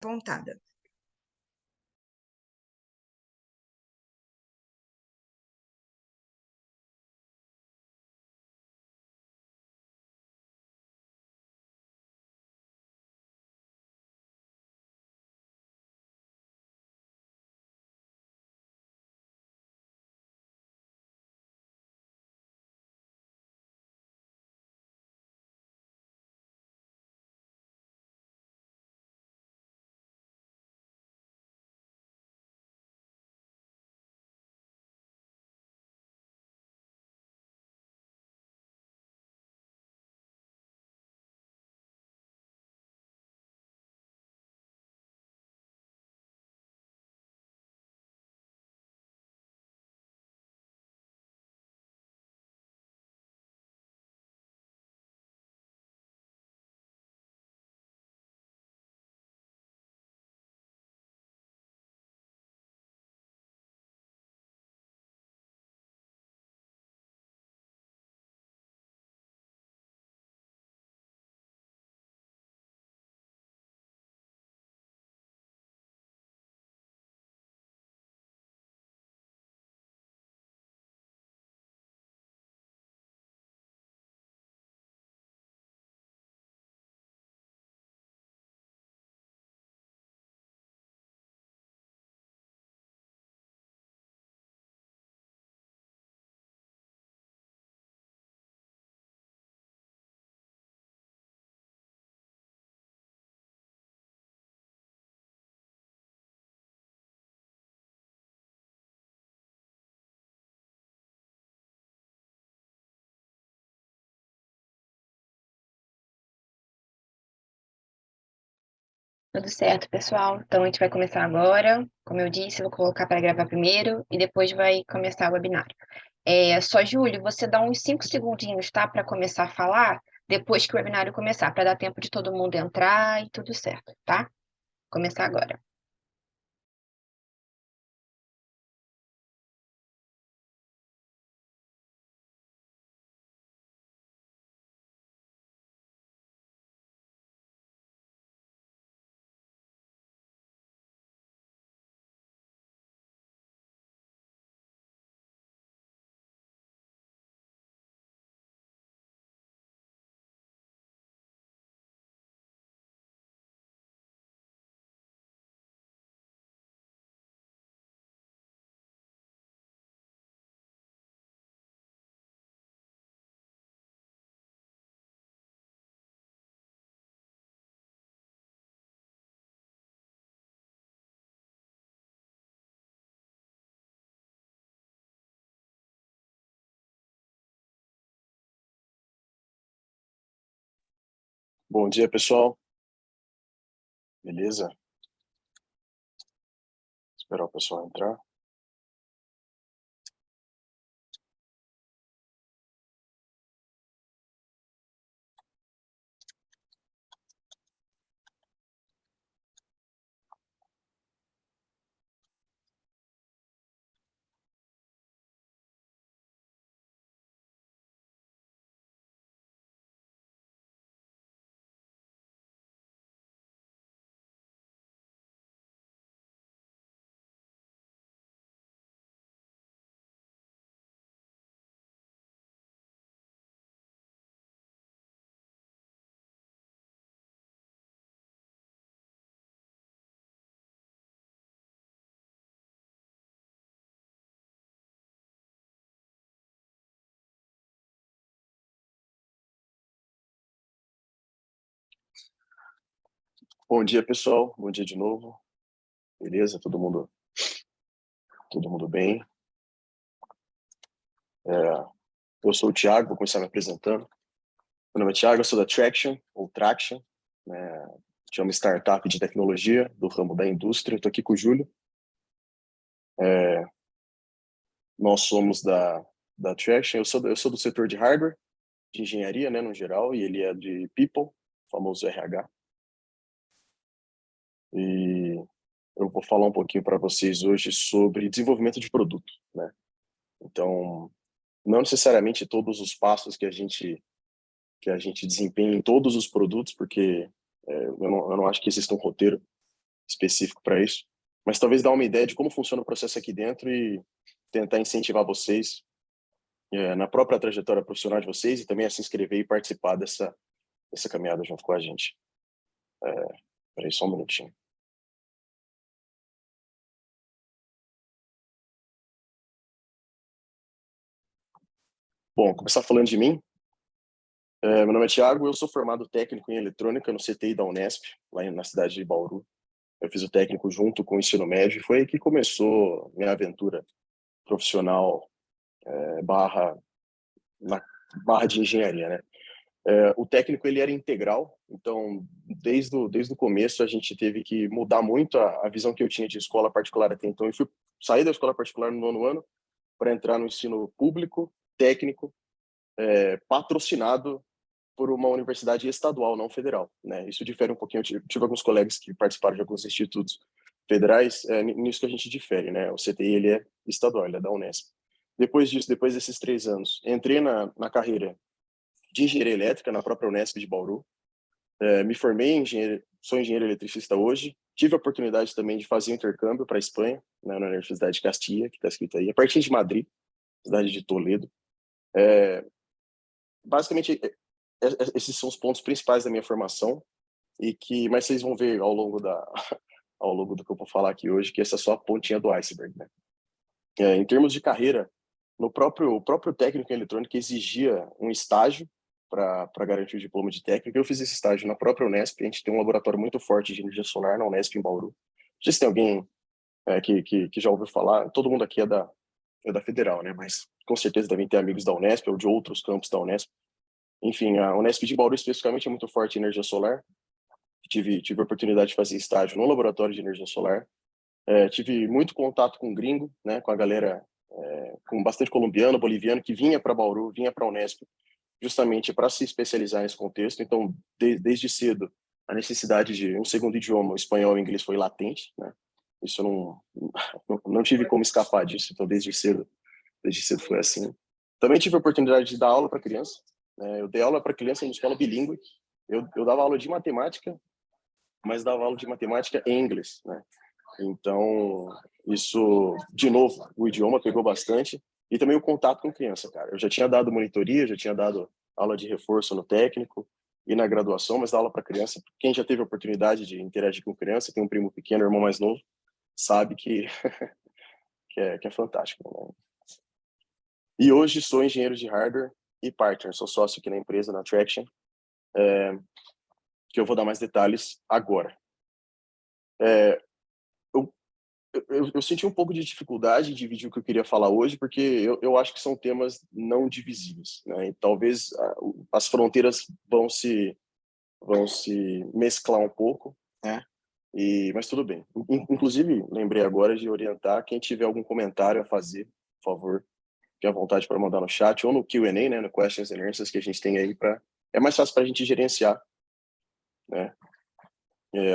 apontada. Tudo certo, pessoal. Então, a gente vai começar agora. Como eu disse, eu vou colocar para gravar primeiro e depois vai começar o webinário. Só, Júlio, você dá uns 5 segundinhos, tá? Para começar a falar, depois que o webinário começar, para dar tempo de todo mundo entrar e tudo certo, tá? Começar agora. Bom dia, pessoal. Beleza? Esperar o pessoal entrar. Bom dia, pessoal. Bom dia de novo. Beleza? Todo mundo bem? Eu sou o Thiago, vou começar me apresentando. Meu nome é Thiago, eu sou da Traction, ou Traction, né? A gente é uma startup de tecnologia do ramo da indústria. Estou aqui com o Júlio. Nós somos da Traction. Eu sou do setor de hardware, de engenharia, né, no geral, e ele é de People, famoso RH. E eu vou falar um pouquinho para vocês hoje sobre desenvolvimento de produto, né? Então, não necessariamente todos os passos que a gente desempenha em todos os produtos, porque eu não acho que exista um roteiro específico para isso, mas talvez dar uma ideia de como funciona o processo aqui dentro e tentar incentivar vocês na própria trajetória profissional de vocês e também a se inscrever e participar dessa caminhada junto com a gente. Peraí, só um minutinho. Bom, começar falando de mim. Meu nome é Thiago, eu sou formado técnico em eletrônica no CTI da Unesp, lá na cidade de Bauru. Eu fiz o técnico junto com o ensino médio e foi aí que começou minha aventura profissional barra de engenharia, né? O técnico ele era integral, então desde o começo a gente teve que mudar muito a visão que eu tinha de escola particular até então. Eu fui sair da escola particular no 9º ano para entrar no ensino público, técnico, patrocinado por uma universidade estadual, não federal, né? Isso difere um pouquinho. Eu tive alguns colegas que participaram de alguns institutos federais, nisso que a gente difere, né? O CTI ele é estadual, ele é da Unesp. Depois disso, depois desses 3 anos, entrei na carreira de engenharia elétrica na própria Unesp de Bauru. Me formei em engenheiro, sou engenheiro eletricista hoje. Tive a oportunidade também de fazer um intercâmbio para a Espanha, né, na Universidade de Castilla, que está escrito aí, a partir de Madrid, cidade de Toledo. Basicamente, esses são os pontos principais da minha formação mas vocês vão ver ao longo ao longo do que eu vou falar aqui hoje que essa é só a pontinha do iceberg, né? Em termos de carreira, o próprio técnico em eletrônica exigia um estágio para garantir o diploma de técnico. Eu fiz esse estágio na própria Unesp. A gente tem um laboratório muito forte de energia solar na Unesp em Bauru. Não sei se tem alguém que já ouviu falar. Todo mundo aqui é da Federal, né? Mas com certeza devem ter amigos da Unesp ou de outros campos da Unesp. Enfim, a Unesp de Bauru especificamente é muito forte em energia solar. Tive a oportunidade de fazer estágio no laboratório de energia solar. Tive muito contato com gringo, né? Com a galera, com bastante colombiano, boliviano, que vinha para Bauru, vinha para a Unesp, justamente para se especializar nesse contexto. Então, desde cedo, a necessidade de um segundo idioma, o espanhol e o inglês, foi latente, né? Isso eu não tive como escapar disso. Então, desde cedo foi assim. Também tive a oportunidade de dar aula para criança. Eu dei aula para criança em uma escola bilíngue. Eu dava aula de matemática, mas dava aula de matemática em inglês, né? Então, isso, de novo, o idioma pegou bastante e também o contato com criança, cara. Eu já tinha dado monitoria, já tinha dado aula de reforço no técnico e na graduação, mas dar aula para criança, quem já teve a oportunidade de interagir com criança, tem um primo pequeno, irmão mais novo, sabe que que é fantástico, né? E hoje sou engenheiro de hardware e partner, sou sócio aqui na empresa, na Traction, que eu vou dar mais detalhes agora. Eu senti um pouco de dificuldade em dividir o que eu queria falar hoje, porque eu acho que são temas não divisíveis, né? E talvez as fronteiras vão se mesclar um pouco, né? Mas tudo bem. Inclusive, lembrei agora de orientar quem tiver algum comentário a fazer, por favor, fique à vontade para mandar no chat ou no Q&A, né? No Questions and Answers que a gente tem aí é mais fácil para a gente gerenciar, né?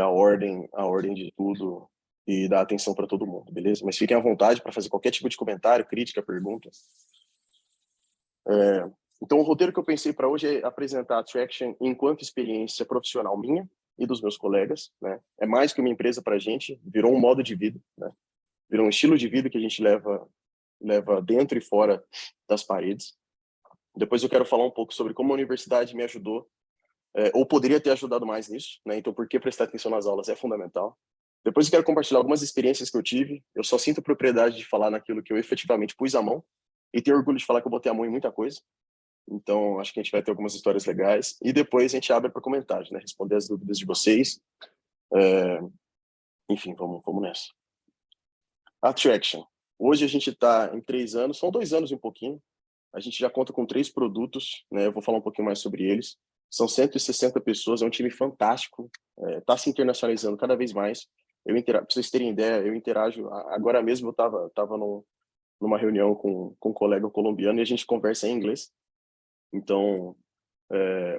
A ordem de tudo e dar atenção para todo mundo, beleza? Mas fiquem à vontade para fazer qualquer tipo de comentário, crítica, pergunta. Então, o roteiro que eu pensei para hoje é apresentar a Traction enquanto experiência profissional minha e dos meus colegas, né? É mais que uma empresa para a gente, virou um modo de vida, né? Virou um estilo de vida que a gente leva dentro e fora das paredes. Depois eu quero falar um pouco sobre como a universidade me ajudou, ou poderia ter ajudado mais nisso, né? Então, por que prestar atenção nas aulas é fundamental. Depois eu quero compartilhar algumas experiências que eu tive. Eu só sinto propriedade de falar naquilo que eu efetivamente pus a mão e tenho orgulho de falar que eu botei a mão em muita coisa. Então, acho que a gente vai ter algumas histórias legais. E depois a gente abre para comentários, né? Responder as dúvidas de vocês. Enfim, vamos nessa. Attraction. Hoje a gente está em 3 anos, são 2 anos e um pouquinho. A gente já conta com 3 produtos, né? Eu vou falar um pouquinho mais sobre eles. São 160 pessoas, é um time fantástico. Está se internacionalizando cada vez mais. Para vocês terem ideia, eu interajo. Agora mesmo eu estava numa reunião com um colega colombiano e a gente conversa em inglês. Então,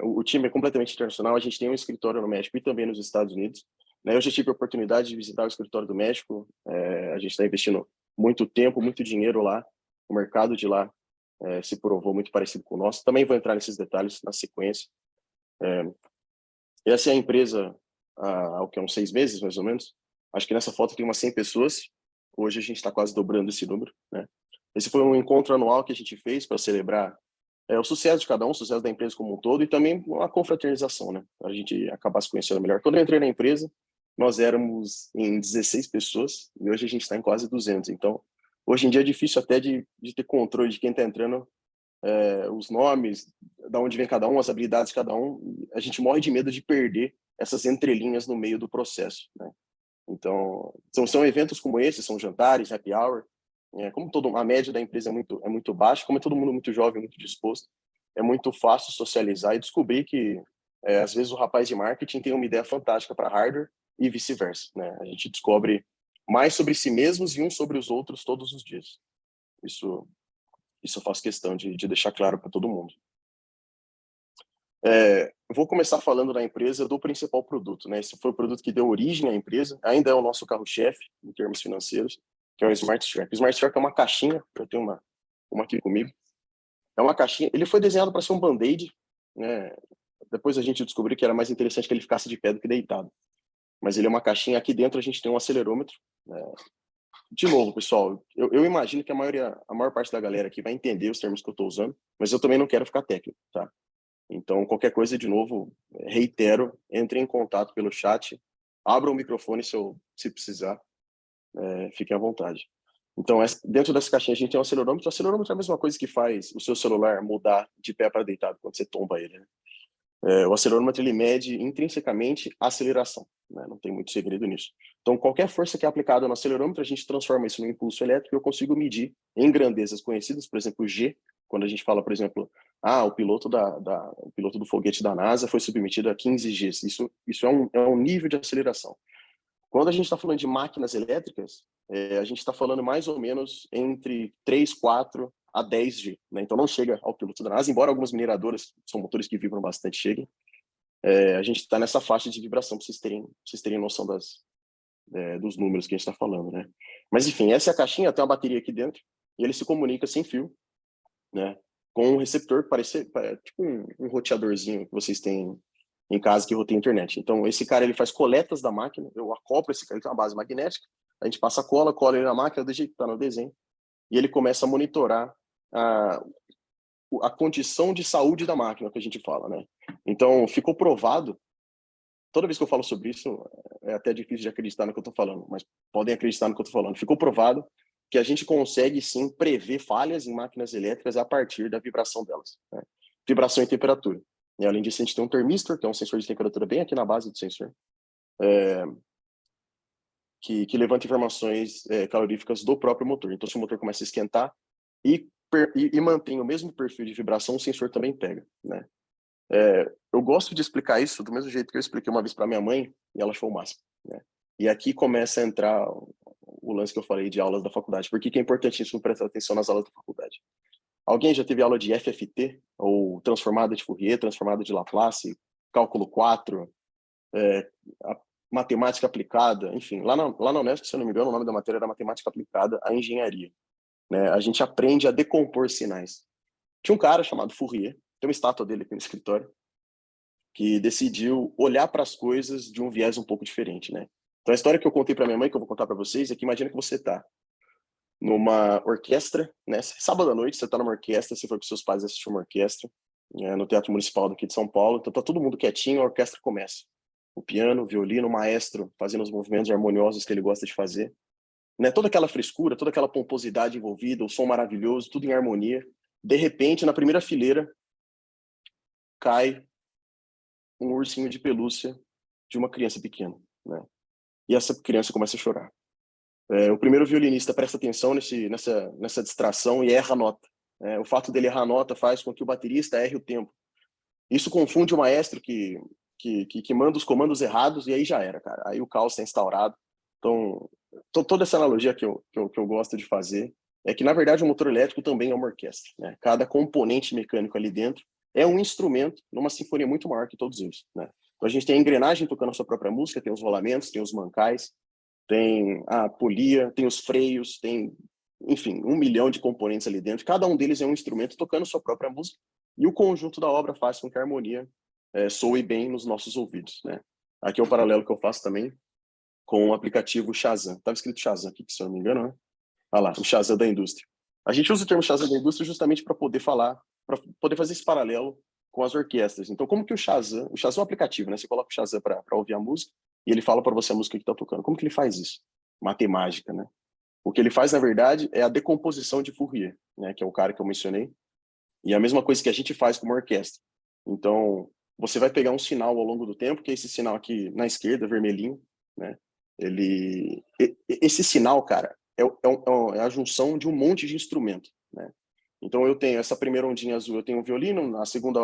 o time é completamente internacional. A gente tem um escritório no México e também nos Estados Unidos, né? Eu já tive a oportunidade de visitar o escritório do México. A gente está investindo muito tempo, muito dinheiro lá. O mercado de lá se provou muito parecido com o nosso. Também vou entrar nesses detalhes na sequência. Essa é a empresa há uns 6 meses, mais ou menos. Acho que nessa foto tem umas 100 pessoas. Hoje a gente está quase dobrando esse número, né? Esse foi um encontro anual que a gente fez para celebrar o sucesso de cada um, o sucesso da empresa como um todo, e também uma confraternização, né? A gente acabar se conhecendo melhor. Quando eu entrei na empresa, nós éramos em 16 pessoas, e hoje a gente está em quase 200. Então, hoje em dia é difícil até de ter controle de quem está entrando, os nomes, da onde vem cada um, as habilidades de cada um. A gente morre de medo de perder essas entrelinhas no meio do processo, né? Então, são eventos como esse, são jantares, happy hour. Como a média da empresa é muito baixa, como é todo mundo muito jovem, muito disposto, é muito fácil socializar e descobrir que, às vezes, o rapaz de marketing tem uma ideia fantástica para hardware e vice-versa, né? A gente descobre mais sobre si mesmos e uns sobre os outros todos os dias. Isso eu faço questão de deixar claro para todo mundo. Eu vou começar falando da empresa do principal produto, né? Esse foi o produto que deu origem à empresa, ainda é o nosso carro-chefe em termos financeiros, que é o Smart Track. O Smart Track é uma caixinha, eu tenho uma aqui comigo. É uma caixinha, ele foi desenhado para ser um band-aid, né? Depois a gente descobriu que era mais interessante que ele ficasse de pé do que deitado. Mas ele é uma caixinha, aqui dentro a gente tem um acelerômetro, né? De novo, pessoal, eu imagino que a maior parte da galera aqui vai entender os termos que eu estou usando, mas eu também não quero ficar técnico, tá? Então, qualquer coisa, de novo, reitero, entre em contato pelo chat, abra o microfone se precisar, fiquem à vontade. Então, dentro dessa caixinha a gente tem um acelerômetro. O acelerômetro é a mesma coisa que faz o seu celular mudar de pé para deitado quando você tomba ele, né? O acelerômetro, ele mede intrinsecamente a aceleração, né? Não tem muito segredo nisso. Então, qualquer força que é aplicada no acelerômetro, a gente transforma isso no impulso elétrico e eu consigo medir em grandezas conhecidas, por exemplo, G, quando a gente fala, por exemplo, o piloto o piloto do foguete da NASA foi submetido a 15 Gs. Isso é um nível de aceleração. Quando a gente está falando de máquinas elétricas, a gente está falando mais ou menos entre 3, 4 a 10 G, né? Então não chega ao piloto da NASA, embora algumas mineradoras, são motores que vibram bastante, cheguem. A gente está nessa faixa de vibração, para vocês terem noção dos números que a gente está falando, né? Mas enfim, essa é a caixinha, tem uma bateria aqui dentro, e ele se comunica sem fio, né? Com um receptor que parece tipo um roteadorzinho que vocês têm em casa que roteia a internet. Então, esse cara, ele faz coletas da máquina, eu acoplo esse cara, ele tem uma base magnética, a gente passa cola ele na máquina, do jeito que está no desenho, e ele começa a monitorar a condição de saúde da máquina, que a gente fala, né? Então, ficou provado, toda vez que eu falo sobre isso, é até difícil de acreditar no que eu estou falando, mas podem acreditar no que eu estou falando. Ficou provado que a gente consegue, sim, prever falhas em máquinas elétricas a partir da vibração delas, né? Vibração e temperatura. E, além disso, a gente tem um termistor, que é um sensor de temperatura bem aqui na base do sensor, que levanta informações caloríficas do próprio motor. Então, se o motor começa a esquentar e mantém o mesmo perfil de vibração, o sensor também pega, né? Eu gosto de explicar isso do mesmo jeito que eu expliquei uma vez para minha mãe, e ela achou o máximo, né? E aqui começa a entrar o lance que eu falei de aulas da faculdade. Por que é importantíssimo prestar atenção nas aulas da faculdade? Alguém já teve aula de FFT, ou transformada de Fourier, transformada de Laplace, cálculo 4, a matemática aplicada, enfim, lá na Unesp, se eu não me engano, o nome da matéria era matemática aplicada à engenharia, né? A gente aprende a decompor sinais. Tinha um cara chamado Fourier, tem uma estátua dele aqui no escritório, que decidiu olhar para as coisas de um viés um pouco diferente, né? Então, a história que eu contei para minha mãe, que eu vou contar para vocês, é que imagina que você está numa orquestra, né? Sábado à noite, você está numa orquestra, você foi com seus pais assistir uma orquestra, no Teatro Municipal daqui de São Paulo, então tá todo mundo quietinho, a orquestra começa. O piano, o violino, o maestro fazendo os movimentos harmoniosos que ele gosta de fazer, né? Toda aquela frescura, toda aquela pomposidade envolvida, o som maravilhoso, tudo em harmonia. De repente, na primeira fileira, cai um ursinho de pelúcia de uma criança pequena, né? E essa criança começa a chorar. O primeiro violinista presta atenção nessa distração e erra a nota. O fato dele errar a nota faz com que o baterista erre o tempo. Isso confunde o maestro que manda os comandos errados e aí já era, cara. Aí o caos está instaurado. Então, toda essa analogia que eu gosto de fazer é que, na verdade, o motor elétrico também é uma orquestra, né? Cada componente mecânico ali dentro é um instrumento numa sinfonia muito maior que todos eles, né? Então, a gente tem a engrenagem tocando a sua própria música, tem os rolamentos, tem os mancais, tem a polia, tem os freios, tem, enfim, 1 milhão de componentes ali dentro. Cada um deles é um instrumento tocando sua própria música e o conjunto da obra faz com que a harmonia soe bem nos nossos ouvidos, né? Aqui é o paralelo que eu faço também. com o aplicativo Shazam. Estava escrito Shazam aqui, se eu não me engano, né? Olha lá, o Shazam da indústria. A gente usa o termo Shazam da indústria justamente para poder falar, para poder fazer esse paralelo com as orquestras. Então, como que o Shazam é um aplicativo, né? Você coloca o Shazam para ouvir a música e ele fala para você a música que está tocando. Como que ele faz isso? Matemática, né? O que ele faz, na verdade, é a decomposição de Fourier, né? Que é o cara que eu mencionei. E é a mesma coisa que a gente faz com uma orquestra. Então, você vai pegar um sinal ao longo do tempo, que é esse sinal aqui na esquerda, vermelhinho, né? Esse sinal, cara, é a junção de um monte de instrumento, né? Então eu tenho essa primeira ondinha azul, eu tenho um violino, a segunda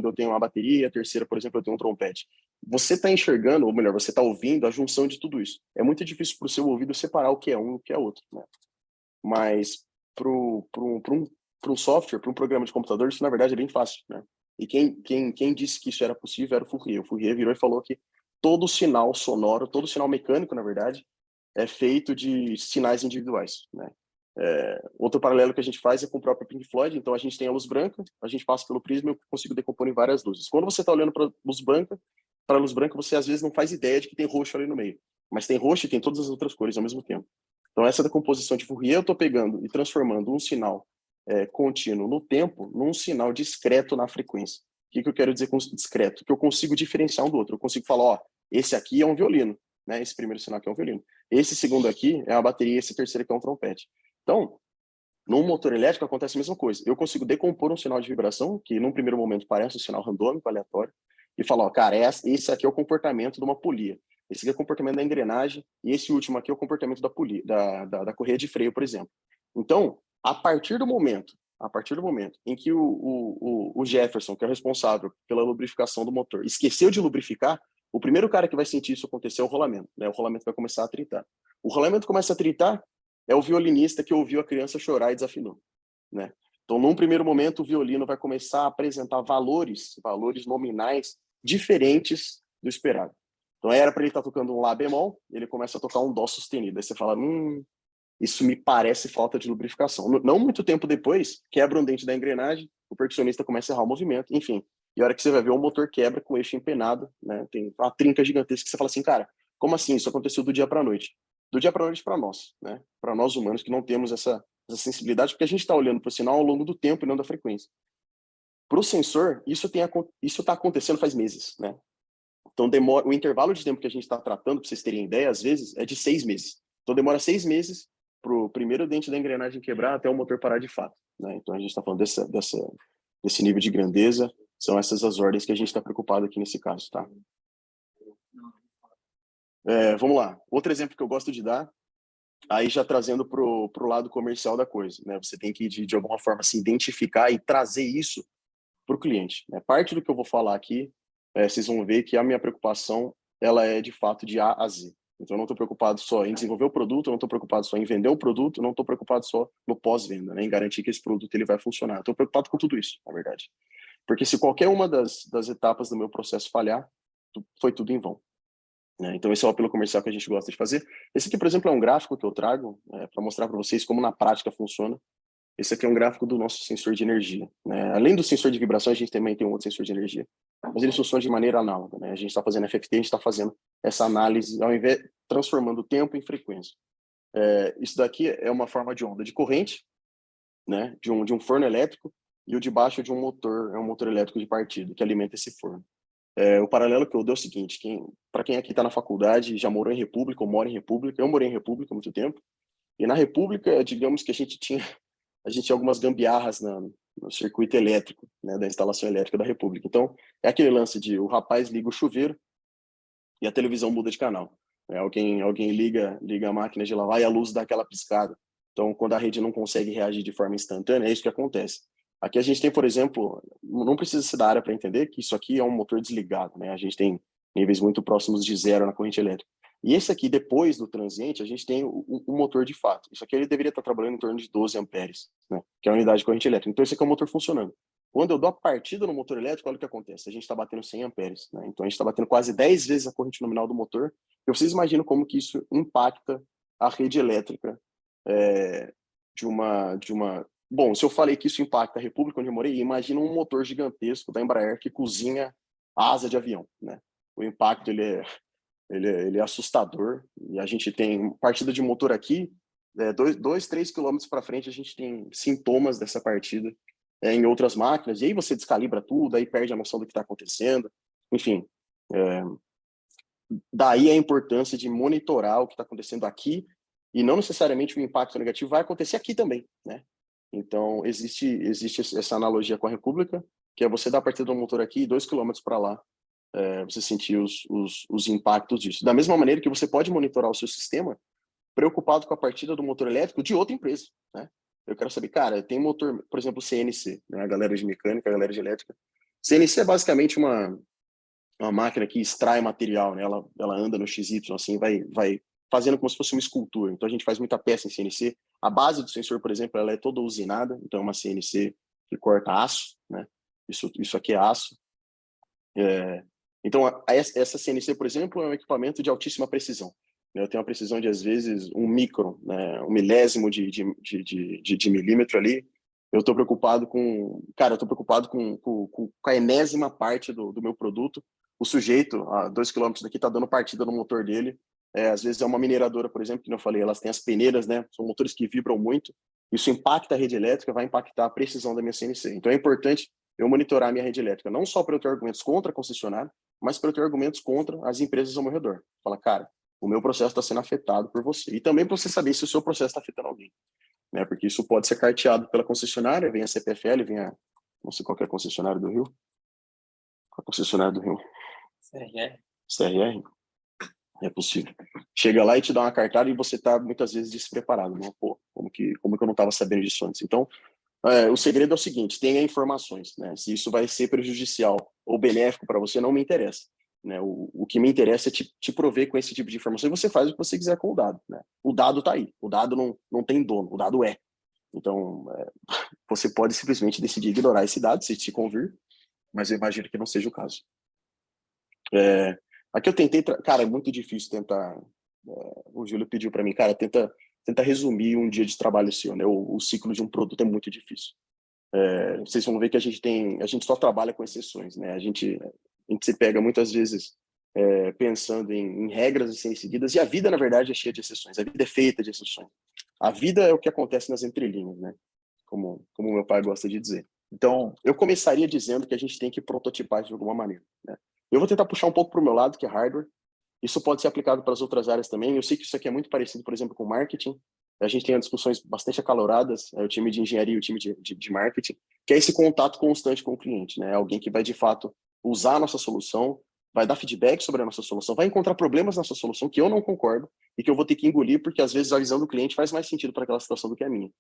eu tenho uma bateria, a terceira, por exemplo, eu tenho um trompete. Você está enxergando, ou melhor, você está ouvindo a junção de tudo isso. É muito difícil para o seu ouvido separar o que é um e o que é outro, né? Mas para um software, para um programa de computador, isso na verdade é bem fácil, né? E quem disse que isso era possível era o Fourier. O Fourier virou e falou que todo sinal sonoro, todo sinal mecânico, na verdade, é feito de sinais individuais, né? Outro paralelo que a gente faz é com o próprio Pink Floyd. Então a gente tem a luz branca, a gente passa pelo prisma e eu consigo decompor em várias luzes. Quando você está olhando para a luz branca, você às vezes não faz ideia de que tem roxo ali no meio, mas tem roxo e tem todas as outras cores ao mesmo tempo. Então essa decomposição de Fourier eu estou pegando e transformando um sinal contínuo no tempo num sinal discreto na frequência. O que eu quero dizer com discreto? Que eu consigo diferenciar um do outro. Eu consigo falar, ó, esse aqui é um violino, né? Esse primeiro sinal aqui é um violino. Esse segundo aqui é a bateria, esse terceiro aqui é um trompete. Então, no motor elétrico acontece a mesma coisa. Eu consigo decompor um sinal de vibração, que num primeiro momento parece um sinal randômico, aleatório, e falar, ó, cara, esse aqui é o comportamento de uma polia. Esse aqui é o comportamento da engrenagem, e esse último aqui é o comportamento da polia, da correia de freio, por exemplo. Então, a partir do momento em que o Jefferson, que é o responsável pela lubrificação do motor, esqueceu de lubrificar, o primeiro cara que vai sentir isso acontecer é o rolamento, né? O rolamento vai começar a tritar. O rolamento começa a tritar, é o violinista que ouviu a criança chorar e desafinou, né? Então, num primeiro momento, o violino vai começar a apresentar valores nominais diferentes do esperado. Então, era para ele estar tocando um Lá bemol, ele começa a tocar um Dó sustenido. Aí você fala, isso me parece falta de lubrificação. Não muito tempo depois, quebra um dente da engrenagem, o percussionista começa a errar o movimento, enfim. E a hora que você vai ver, o motor quebra com o eixo empenado, né? Tem uma trinca gigantesca que você fala assim, cara, como assim? Isso aconteceu do dia para a noite. Do dia para a noite para nós, né? Para nós humanos que não temos essa sensibilidade, porque a gente está olhando para o sinal ao longo do tempo e não da frequência. Para o sensor, isso está acontecendo faz meses, né? Então, o intervalo de tempo que a gente está tratando, para vocês terem ideia, às vezes, é de 6 meses. Então, demora 6 meses para o primeiro dente da engrenagem quebrar até o motor parar de fato, né? Então, a gente está falando desse nível de grandeza. São essas as ordens que a gente está preocupado aqui nesse caso, tá? Vamos lá. Outro exemplo que eu gosto de dar, aí já trazendo pro lado comercial da coisa, né? Você tem que, de alguma forma, se identificar e trazer isso para o cliente, né? Parte do que eu vou falar aqui, vocês vão ver que a minha preocupação, ela é, de fato, de A a Z. Então, eu não estou preocupado só em desenvolver o produto, eu não estou preocupado só em vender o produto, eu não estou preocupado só no pós-venda, né? Em garantir que esse produto ele vai funcionar. Estou preocupado com tudo isso, na verdade. Porque se qualquer uma das etapas do meu processo falhar, foi tudo em vão, né? Então, esse é o apelo comercial que a gente gosta de fazer. Esse aqui, por exemplo, é um gráfico que eu trago para mostrar para vocês como na prática funciona. Esse aqui é um gráfico do nosso sensor de energia, né? Além do sensor de vibração, a gente também tem um outro sensor de energia, mas eles funcionam de maneira análoga, né? A gente está fazendo FFT, a gente está fazendo essa análise, ao invés transformando o tempo em frequência. Isso daqui é uma forma de onda de corrente, né? De um forno elétrico, e o de baixo de um motor, é um motor elétrico de partido que alimenta esse forno. O paralelo que eu dou é o seguinte: para quem aqui está na faculdade, já morou em república ou mora em república, eu morei em república há muito tempo, e na república, digamos que a gente tinha algumas gambiarras no circuito elétrico, né, da instalação elétrica da República. Então, é aquele lance de o rapaz liga o chuveiro e a televisão muda de canal. Alguém liga a máquina de lavar e a luz dá aquela piscada. Então, quando a rede não consegue reagir de forma instantânea, é isso que acontece. Aqui a gente tem, por exemplo, não precisa ser da área para entender que isso aqui é um motor desligado, né? A gente tem níveis muito próximos de zero na corrente elétrica. E esse aqui, depois do transiente, a gente tem o motor de fato. Isso aqui ele deveria estar trabalhando em torno de 12 amperes, né? Que é a unidade de corrente elétrica. Então, esse aqui é o motor funcionando. Quando eu dou a partida no motor elétrico, olha o que acontece. A gente está batendo 100 amperes, né? Então, a gente está batendo quase 10 vezes a corrente nominal do motor. E vocês imaginam como que isso impacta a rede elétrica de uma... Bom, se eu falei que isso impacta a República onde eu morei, imagina um motor gigantesco da Embraer que cozinha a asa de avião, né? O impacto, ele é ele é assustador. E a gente tem partida de motor aqui, 3 quilômetros para frente, a gente tem sintomas dessa partida em outras máquinas, e aí você descalibra tudo, aí perde a noção do que está acontecendo. Enfim, daí a importância de monitorar o que está acontecendo aqui, e não necessariamente o impacto negativo vai acontecer aqui também, né? Então, existe essa analogia com a República, que é você dar a partida do motor aqui e 2 quilômetros para lá, você sentir os impactos disso. Da mesma maneira que você pode monitorar o seu sistema preocupado com a partida do motor elétrico de outra empresa, né? Eu quero saber, cara, tem motor, por exemplo, CNC, né? A galera de mecânica, a galera de elétrica. CNC é basicamente uma máquina que extrai material, né? Ela anda no XY, assim, vai fazendo como se fosse uma escultura. Então, a gente faz muita peça em CNC. A base do sensor, por exemplo, ela é toda usinada, então é uma CNC que corta aço, né? Isso aqui é aço. Então, essa CNC, por exemplo, é um equipamento de altíssima precisão. Eu tenho uma precisão de, às vezes, 1 micron, né? 1 milésimo de milímetro ali. Eu estou preocupado com... Cara, eu estou preocupado com a enésima parte do meu produto. O sujeito, a 2 quilômetros daqui, está dando partida no motor dele. Às vezes é uma mineradora, por exemplo, que eu falei, elas têm as peneiras, né? São motores que vibram muito. Isso impacta a rede elétrica, vai impactar a precisão da minha CNC. Então, é importante eu monitorar a minha rede elétrica, não só para eu ter argumentos contra a concessionária, mas para eu ter argumentos contra as empresas ao meu redor. Fala, cara, o meu processo está sendo afetado por você. E também para você saber se o seu processo está afetando alguém, né? Porque isso pode ser carteado pela concessionária, vem a CPFL, vem a... Não sei qual é a concessionária do Rio. Qual é a concessionária do Rio? CRR. CRR? É possível. Chega lá e te dá uma cartada e você está muitas vezes despreparado, né? Pô, como que eu não estava sabendo disso antes? Então, o segredo é o seguinte, tenha informações, né? Se isso vai ser prejudicial ou benéfico para você, não me interessa, né? O que me interessa é te prover com esse tipo de informação e você faz o que você quiser com o dado, né? O dado está aí, o dado não tem dono, o dado é. Então, você pode simplesmente decidir ignorar esse dado, se te convir, mas eu imagino que não seja o caso. Aqui eu tentei, cara, é muito difícil tentar, o Júlio pediu para mim, cara, tenta resumir um dia de trabalho seu, né? O ciclo de um produto é muito difícil. Vocês vão ver que a gente só trabalha com exceções, né? A gente se pega muitas vezes pensando em regras a serem seguidas, e a vida, na verdade, é cheia de exceções. A vida é feita de exceções. A vida é o que acontece nas entrelinhas, né? Como meu pai gosta de dizer. Então, eu começaria dizendo que a gente tem que prototipar de alguma maneira, né? Eu vou tentar puxar um pouco para o meu lado, que é hardware. Isso pode ser aplicado para as outras áreas também. Eu sei que isso aqui é muito parecido, por exemplo, com marketing. A gente tem discussões bastante acaloradas, o time de engenharia e o time de marketing, que é esse contato constante com o cliente, né? Alguém que vai, de fato, usar a nossa solução, vai dar feedback sobre a nossa solução, vai encontrar problemas na nossa solução que eu não concordo e que eu vou ter que engolir, porque, às vezes, a visão do cliente faz mais sentido para aquela situação do que a minha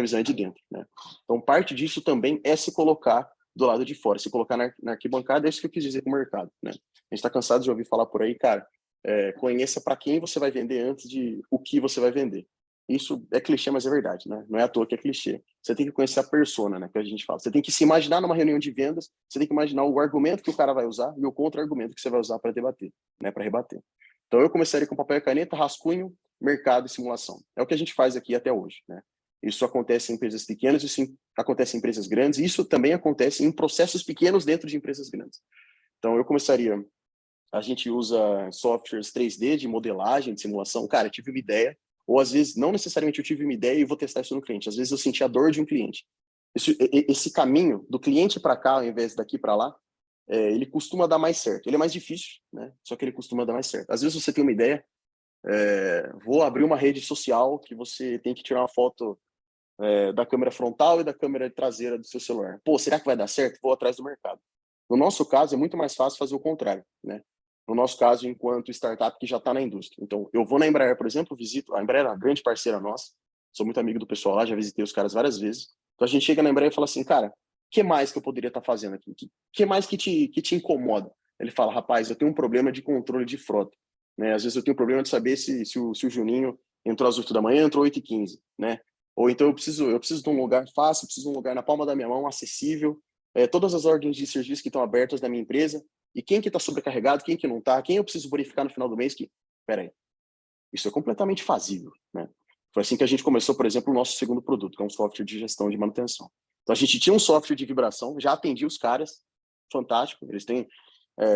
visão é de dentro, né? Então, parte disso também é se colocar do lado de fora, se colocar na arquibancada, é isso que eu quis dizer com o mercado, né? A gente está cansado de ouvir falar por aí, cara, conheça para quem você vai vender antes de o que você vai vender. Isso é clichê, mas é verdade, né? Não é à toa que é clichê. Você tem que conhecer a persona, né, que a gente fala. Você tem que se imaginar numa reunião de vendas, você tem que imaginar o argumento que o cara vai usar e o contra-argumento que você vai usar para debater, né, para rebater. Então, eu começaria com papel e caneta, rascunho, mercado e simulação. É o que a gente faz aqui até hoje, né? Isso acontece em empresas pequenas, isso acontece em empresas grandes, e isso também acontece em processos pequenos dentro de empresas grandes. Então, eu começaria... A gente usa softwares 3D de modelagem, de simulação. Cara, eu tive uma ideia, ou às vezes, não necessariamente eu tive uma ideia e vou testar isso no cliente. Às vezes eu senti a dor de um cliente. Esse caminho do cliente para cá, ao invés daqui para lá, ele costuma dar mais certo. Ele é mais difícil, né? Só que ele costuma dar mais certo. Às vezes você tem uma ideia, vou abrir uma rede social que você tem que tirar uma foto da câmera frontal e da câmera traseira do seu celular. Pô, será que vai dar certo? Vou atrás do mercado. No nosso caso, é muito mais fácil fazer o contrário, né? No nosso caso, enquanto startup que já está na indústria. Então, eu vou na Embraer, por exemplo, visito... A Embraer é uma grande parceira nossa, sou muito amigo do pessoal lá, já visitei os caras várias vezes. Então, a gente chega na Embraer e fala assim, cara, o que mais que eu poderia estar fazendo aqui? O que mais que te incomoda? Ele fala, rapaz, eu tenho um problema de controle de frota, né? Às vezes eu tenho um problema de saber se o Juninho entrou às 8 da manhã, entrou às 8h15, né? Ou então eu preciso de um lugar fácil, preciso de um lugar na palma da minha mão, acessível, todas as ordens de serviço que estão abertas na minha empresa, e quem que está sobrecarregado, quem que não está, quem eu preciso verificar no final do mês que... Peraí, isso é completamente fazível, né? Foi assim que a gente começou, por exemplo, o nosso segundo produto, que é um software de gestão de manutenção. Então, a gente tinha um software de vibração, já atendia os caras, fantástico, eles têm...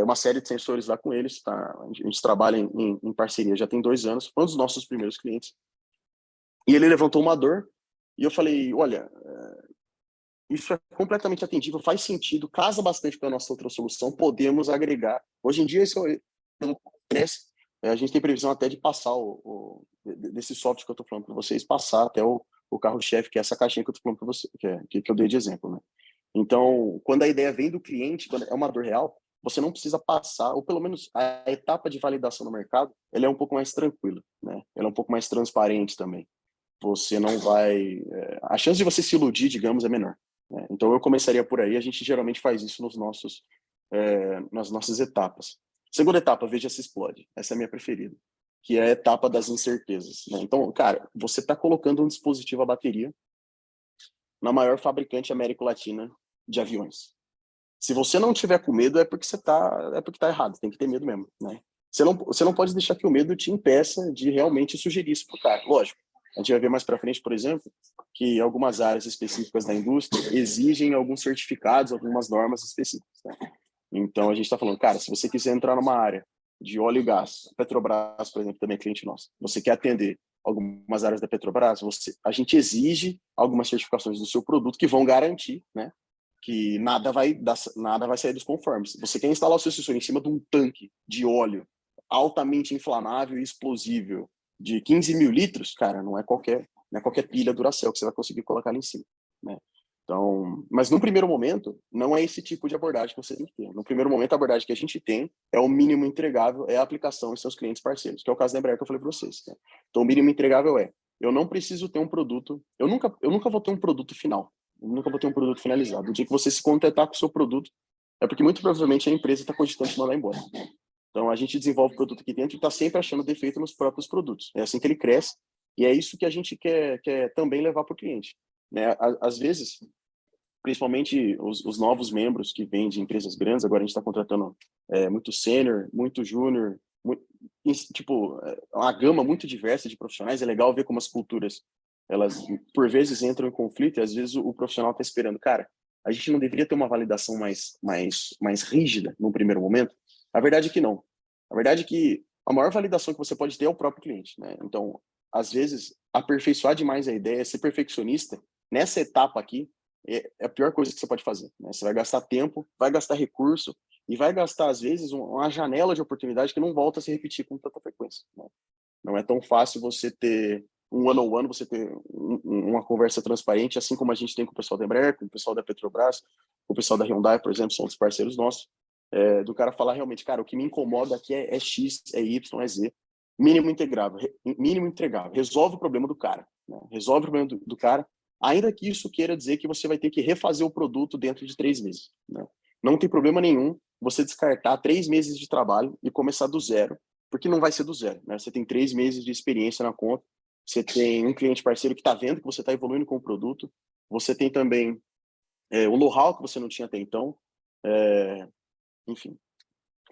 uma série de sensores lá com eles, tá? A gente trabalha em parceria já tem 2 anos, foi um dos nossos primeiros clientes. E ele levantou uma dor, e eu falei, olha, isso é completamente atendível, faz sentido, casa bastante com a nossa outra solução, podemos agregar. Hoje em dia, esse cresce. A gente tem previsão até de passar desse software que eu estou falando para vocês, passar até o carro-chefe, que é essa caixinha que eu estou falando para você, que eu dei de exemplo, né? Então, quando a ideia vem do cliente, quando é uma dor real, você não precisa passar, ou pelo menos a etapa de validação no mercado, ela é um pouco mais tranquila, né? Ela é um pouco mais transparente também. Você não vai... a chance de você se iludir, digamos, é menor, né? Então, eu começaria por aí. A gente geralmente faz isso nas nossas etapas. Segunda etapa, veja se explode. Essa é a minha preferida, que é a etapa das incertezas, né? Então, cara, você está colocando um dispositivo à bateria na maior fabricante América Latina de aviões. Se você não tiver com medo, é porque tá errado, tem que ter medo mesmo, né? Você não pode deixar que o medo te impeça de realmente sugerir isso pro cara. Lógico, a gente vai ver mais para frente, por exemplo, que algumas áreas específicas da indústria exigem alguns certificados, algumas normas específicas, né? Então, a gente está falando, cara, se você quiser entrar numa área de óleo e gás, a Petrobras, por exemplo, também é cliente nosso, você quer atender algumas áreas da Petrobras, a gente exige algumas certificações do seu produto que vão garantir, né, que nada vai sair dos conformes. Você quer instalar o seu sensor em cima de um tanque de óleo altamente inflamável e explosível de 15 mil litros, cara, não é qualquer pilha Duracell que você vai conseguir colocar ali em cima, né? Então, mas no primeiro momento, não é esse tipo de abordagem que você tem que ter. No primeiro momento, a abordagem que a gente tem é o mínimo entregável, é a aplicação em seus clientes parceiros, que é o caso da Embraer que eu falei para vocês, né? Então, o mínimo entregável eu não preciso ter um produto, eu nunca vou ter um produto final, eu nunca vou ter um produto finalizado. O dia que você se contentar com o seu produto, é porque muito provavelmente a empresa está cogitando te mandar embora. Então, a gente desenvolve o produto aqui dentro e está sempre achando defeito nos próprios produtos. É assim que ele cresce, e é isso que a gente quer também levar para o cliente, né? Às vezes, principalmente os novos membros que vêm de empresas grandes, agora a gente está contratando muito sênior, muito júnior, tipo, uma gama muito diversa de profissionais. É legal ver como as culturas, elas, por vezes, entram em conflito, e às vezes o profissional está esperando, cara, a gente não deveria ter uma validação mais rígida no primeiro momento? A verdade é que não. A verdade é que a maior validação que você pode ter é o próprio cliente, né? Então, às vezes, aperfeiçoar demais a ideia, ser perfeccionista, nessa etapa aqui, é a pior coisa que você pode fazer, né? Você vai gastar tempo, vai gastar recurso e vai gastar, às vezes, uma janela de oportunidade que não volta a se repetir com tanta frequência, né? Não é tão fácil você ter um one-on-one, você ter uma conversa transparente, assim como a gente tem com o pessoal da Embraer, com o pessoal da Petrobras, com o pessoal da Hyundai, por exemplo, são os parceiros nossos, do cara falar realmente, cara, o que me incomoda aqui é X, é Y, é Z, mínimo entregável, resolve o problema do cara, né? Resolve o problema do cara, ainda que isso queira dizer que você vai ter que refazer o produto dentro de 3 meses, né? Não tem problema nenhum você descartar 3 meses de trabalho e começar do zero, porque não vai ser do zero, né? Você tem 3 meses de experiência na conta, você tem um cliente parceiro que está vendo que você está evoluindo com o produto, você tem também o know-how que você não tinha até então, enfim,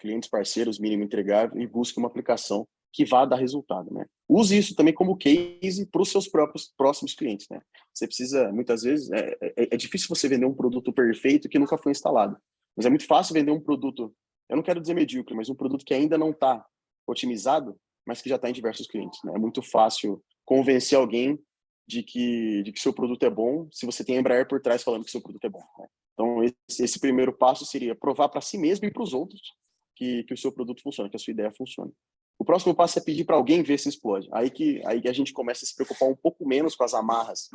clientes parceiros, mínimo entregável, e busque uma aplicação que vá dar resultado, né? Use isso também como case para os seus próximos clientes, né? Você precisa, muitas vezes, é difícil você vender um produto perfeito que nunca foi instalado, mas é muito fácil vender um produto, eu não quero dizer medíocre, mas um produto que ainda não está otimizado, mas que já está em diversos clientes, né? É muito fácil convencer alguém de que seu produto é bom se você tem a Embraer por trás falando que seu produto é bom, né? Então, esse primeiro passo seria provar para si mesmo e para os outros que o seu produto funciona, que a sua ideia funciona. O próximo passo é pedir para alguém ver se explode. Aí que a gente começa a se preocupar um pouco menos com as amarras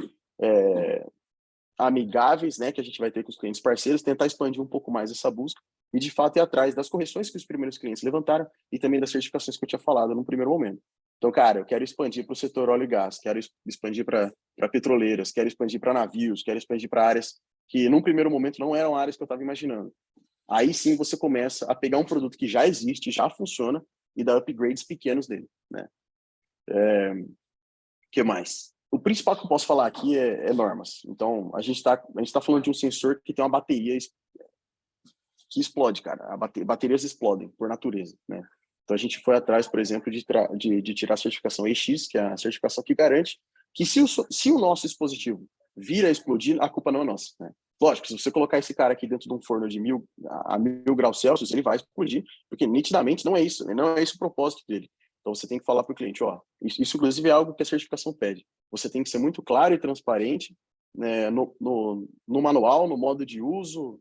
amigáveis, né, que a gente vai ter com os clientes parceiros, tentar expandir um pouco mais essa busca e, de fato, ir atrás das correções que os primeiros clientes levantaram e também das certificações que eu tinha falado no primeiro momento. Então, cara, eu quero expandir para o setor óleo e gás, quero expandir para petroleiras, quero expandir para navios, quero expandir para áreas que, num primeiro momento, não eram áreas que eu estava imaginando. Aí sim você começa a pegar um produto que já existe, já funciona, e dar upgrades pequenos dele, né? Que mais? O principal que eu posso falar aqui é normas. Então, a gente tá falando de um sensor que tem uma bateria que explode, cara. Baterias explodem, por natureza, né? Então, a gente foi atrás, por exemplo, de tirar a certificação EX, que é a certificação que garante que se o nosso dispositivo vir a explodir, a culpa não é nossa, né? Lógico, se você colocar esse cara aqui dentro de um forno de 1000 graus Celsius, ele vai explodir, porque nitidamente não é isso, né? Não é esse o propósito dele. Então você tem que falar para o cliente, ó, isso inclusive é algo que a certificação pede. Você tem que ser muito claro e transparente, né, no manual, no modo de uso,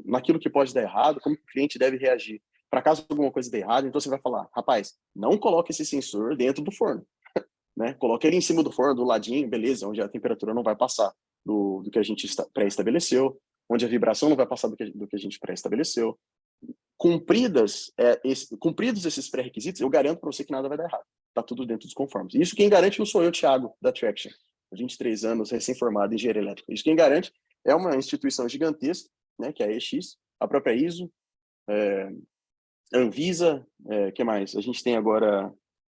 naquilo que pode dar errado, como o cliente deve reagir. Para caso alguma coisa dê errado, então você vai falar, rapaz, não coloque esse sensor dentro do forno, né? Coloque ele em cima do forno, do ladinho, beleza, onde a temperatura não vai passar do que a gente pré-estabeleceu, onde a vibração não vai passar do que a gente pré-estabeleceu. Cumpridos esses pré-requisitos, eu garanto para você que nada vai dar errado. Está tudo dentro dos conformes. Isso quem garante não sou eu, Thiago, da Traction. 23 anos, recém-formado em engenharia elétrica. Isso quem garante é uma instituição gigantesca, né, que é a EX, a própria ISO, Anvisa, que mais? A gente tem agora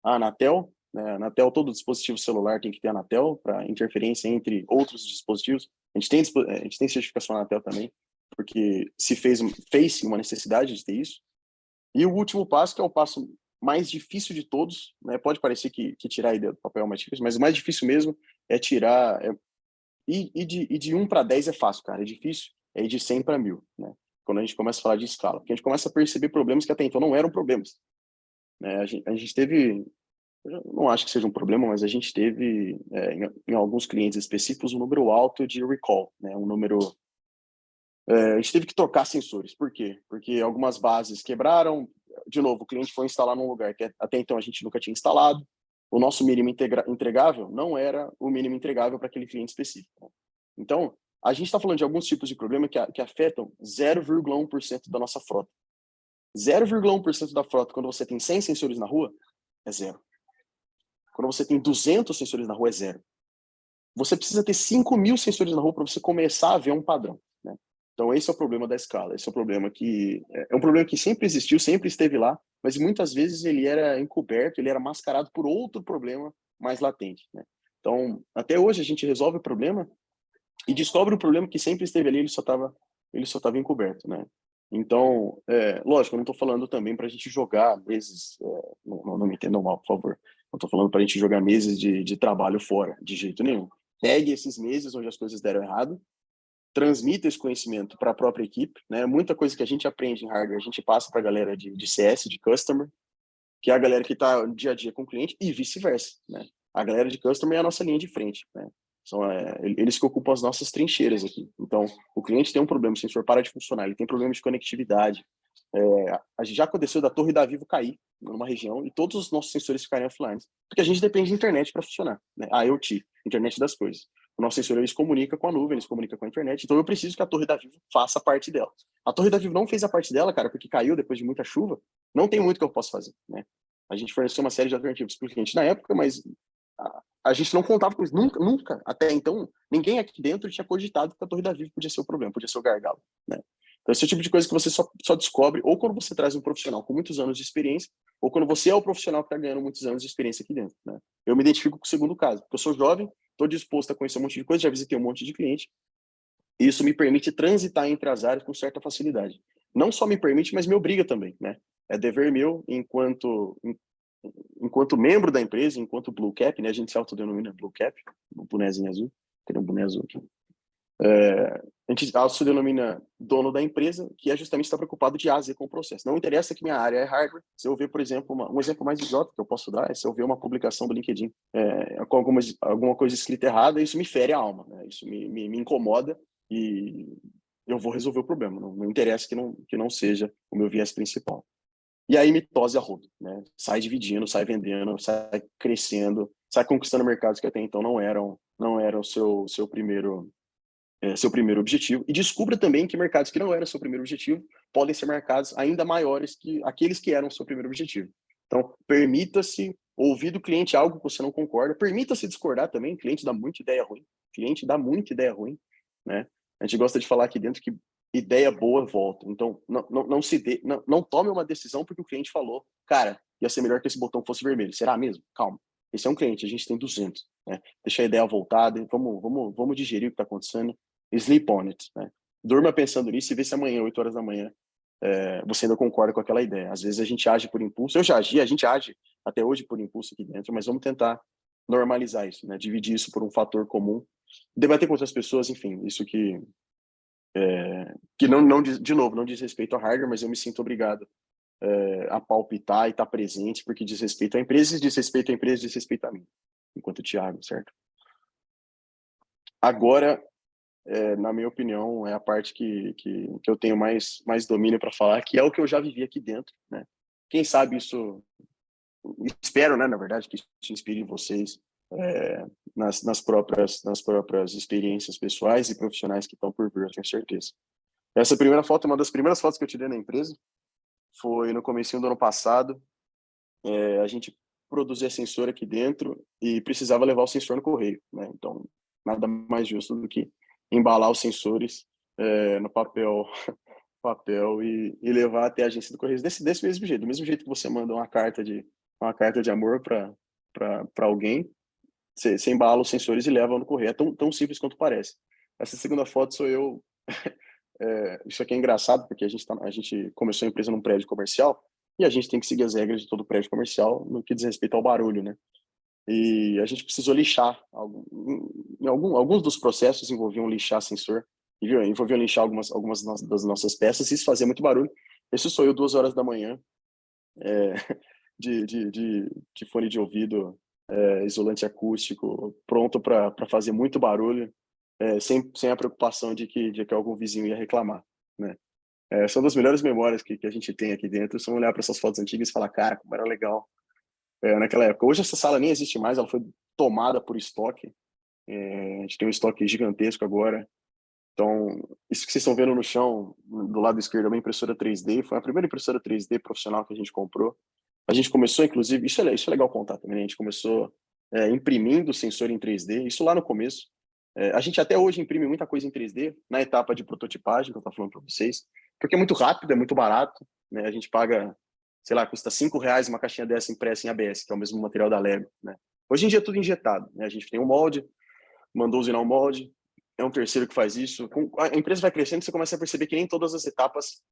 a Anatel, né? A Anatel, todo dispositivo celular tem que ter a Anatel para interferência entre outros dispositivos. A gente tem certificação Anatel também, porque fez uma necessidade de ter isso. E o último passo, que é o passo mais difícil de todos, né? Pode parecer que tirar a ideia do papel é mais difícil, mas o mais difícil mesmo é tirar... E de 1 para 10 é fácil, cara. É difícil é ir de 100 para 1000, né? Quando a gente começa a falar de escala. Porque a gente começa a perceber problemas que até então não eram problemas, né? A gente teve... Eu não acho que seja um problema, mas a gente teve, em alguns clientes específicos, um número alto de recall, né? Um número... a gente teve que trocar sensores. Por quê? Porque algumas bases quebraram. De novo, o cliente foi instalar num lugar que até então a gente nunca tinha instalado. O nosso mínimo entregável não era o mínimo entregável para aquele cliente específico. Então, a gente está falando de alguns tipos de problema que afetam 0,1% da nossa frota. 0,1% da frota, quando você tem 100 sensores na rua, é zero. Quando você tem 200 sensores na rua, é zero. Você precisa ter 5.000 sensores na rua para você começar a ver um padrão, né? Então, esse é o problema da escala. Esse é o problema que... É um problema que sempre existiu, sempre esteve lá, mas muitas vezes ele era encoberto, ele era mascarado por outro problema mais latente, né? Então, até hoje a gente resolve o problema e descobre o problema que sempre esteve ali, ele só estava encoberto, né? Então, lógico, eu não estou falando também para a gente jogar meses, não me entendam mal, por favor. Não estou falando para a gente jogar meses de trabalho fora, de jeito nenhum. Pegue esses meses onde as coisas deram errado, transmita esse conhecimento para a própria equipe, né? Muita coisa que a gente aprende em hardware, a gente passa para a galera de CS, de customer, que é a galera que está dia a dia com o cliente, e vice-versa, né? A galera de customer é a nossa linha de frente, né? Eles que ocupam as nossas trincheiras aqui. Então, o cliente tem um problema, o sensor para de funcionar, ele tem problema de conectividade. A gente já aconteceu da torre da Vivo cair numa região e todos os nossos sensores ficarem offline, porque a gente depende de internet para funcionar, né? A IoT, internet das coisas. O nosso sensor, eles comunica com a nuvem, eles comunicam com a internet, então eu preciso que a torre da Vivo faça a parte dela. A torre da Vivo não fez a parte dela, cara, porque caiu depois de muita chuva, não tem muito que eu possa fazer, né? A gente forneceu uma série de alternativas para o cliente na época, mas a gente não contava com isso. Nunca, até então, ninguém aqui dentro tinha cogitado que a torre da Vivo podia ser o problema, podia ser o gargalo, né? Então, esse é o tipo de coisa que você só descobre ou quando você traz um profissional com muitos anos de experiência, ou quando você é o profissional que está ganhando muitos anos de experiência aqui dentro, né? Eu me identifico com o segundo caso, porque eu sou jovem, estou disposto a conhecer um monte de coisa, já visitei um monte de cliente, e isso me permite transitar entre as áreas com certa facilidade. Não só me permite, mas me obriga também, né? É dever meu enquanto membro da empresa, enquanto Blue Cap, né? A gente se autodenomina Blue Cap, o bonezinho azul, tem um boné azul aqui. A gente se denomina dono da empresa, que é justamente estar preocupado de A a Z com o processo. Não interessa que minha área é hardware. Se eu ver, por exemplo, um exemplo mais idiota que eu posso dar é se eu ver uma publicação do LinkedIn com alguma coisa escrita errada, isso me fere a alma, né? Isso me incomoda e eu vou resolver o problema. Não interessa que não seja o meu viés principal. E aí mitose a rodo, né? Sai dividindo, sai vendendo, sai crescendo, sai conquistando mercados que até então não eram seu primeiro objetivo, e descubra também que mercados que não eram seu primeiro objetivo podem ser mercados ainda maiores que aqueles que eram seu primeiro objetivo. Então, permita-se ouvir do cliente algo que você não concorda, permita-se discordar também, cliente dá muita ideia ruim, né? A gente gosta de falar aqui dentro que ideia boa volta, então não tome uma decisão porque o cliente falou, cara, ia ser melhor que esse botão fosse vermelho, será mesmo? Calma, esse é um cliente, a gente tem 200, né? Deixa a ideia voltada, vamos digerir o que está acontecendo, sleep on it, né? Durma pensando nisso e vê se amanhã, 8 horas da manhã, você ainda concorda com aquela ideia. Às vezes a gente age por impulso, eu já agi, a gente age até hoje por impulso aqui dentro, mas vamos tentar normalizar isso, né? Dividir isso por um fator comum, debater com outras pessoas, enfim, isso que que não de novo, não diz respeito ao hardware, mas eu me sinto obrigado a palpitar e estar presente, porque diz respeito à empresa, diz respeito à empresa, diz respeito a mim, enquanto Thiago, certo? Agora, na minha opinião, é a parte que eu tenho mais domínio para falar, que é o que eu já vivi aqui dentro, né? Quem sabe isso, espero, né, na verdade, que isso inspire vocês nas próprias experiências pessoais e profissionais que estão por vir, eu tenho certeza. Essa primeira foto é uma das primeiras fotos que eu tirei na empresa, foi no comecinho do ano passado. A gente produzia sensor aqui dentro e precisava levar o sensor no correio, né? Então, nada mais justo do que embalar os sensores no papel e levar até a agência do correio desse mesmo jeito, do mesmo jeito que você manda uma carta de amor para alguém, você embala os sensores e leva no correio. É tão simples quanto parece. Essa segunda foto sou eu. Isso aqui é engraçado, porque a gente começou a empresa num prédio comercial e a gente tem que seguir as regras de todo prédio comercial no que diz respeito ao barulho, né? E a gente precisou lixar. Alguns dos processos envolviam lixar sensor, envolviam lixar algumas das nossas peças, e isso fazia muito barulho. Esse sou eu 2 horas da manhã, é, de fone de ouvido, isolante acústico, pronto para fazer muito barulho, sem a preocupação de que algum vizinho ia reclamar, né? São das melhores memórias que a gente tem aqui dentro, são olhar para essas fotos antigas e falar, cara, como era legal naquela época. Hoje essa sala nem existe mais, ela foi tomada por estoque. A gente tem um estoque gigantesco agora. Então, isso que vocês estão vendo no chão, do lado esquerdo, é uma impressora 3D. Foi a primeira impressora 3D profissional que a gente comprou. A gente começou, inclusive, isso é legal contar também, né? A gente começou imprimindo sensor em 3D, isso lá no começo. A gente até hoje imprime muita coisa em 3D, na etapa de prototipagem, que eu estou falando para vocês, porque é muito rápido, é muito barato, né? A gente paga, sei lá, custa R$ 5 uma caixinha dessa impressa em ABS, que é o mesmo material da Lego, né? Hoje em dia é tudo injetado, né? A gente tem um molde, mandou usinar um molde, é um terceiro que faz isso. A empresa vai crescendo, você começa a perceber que nem todas as etapas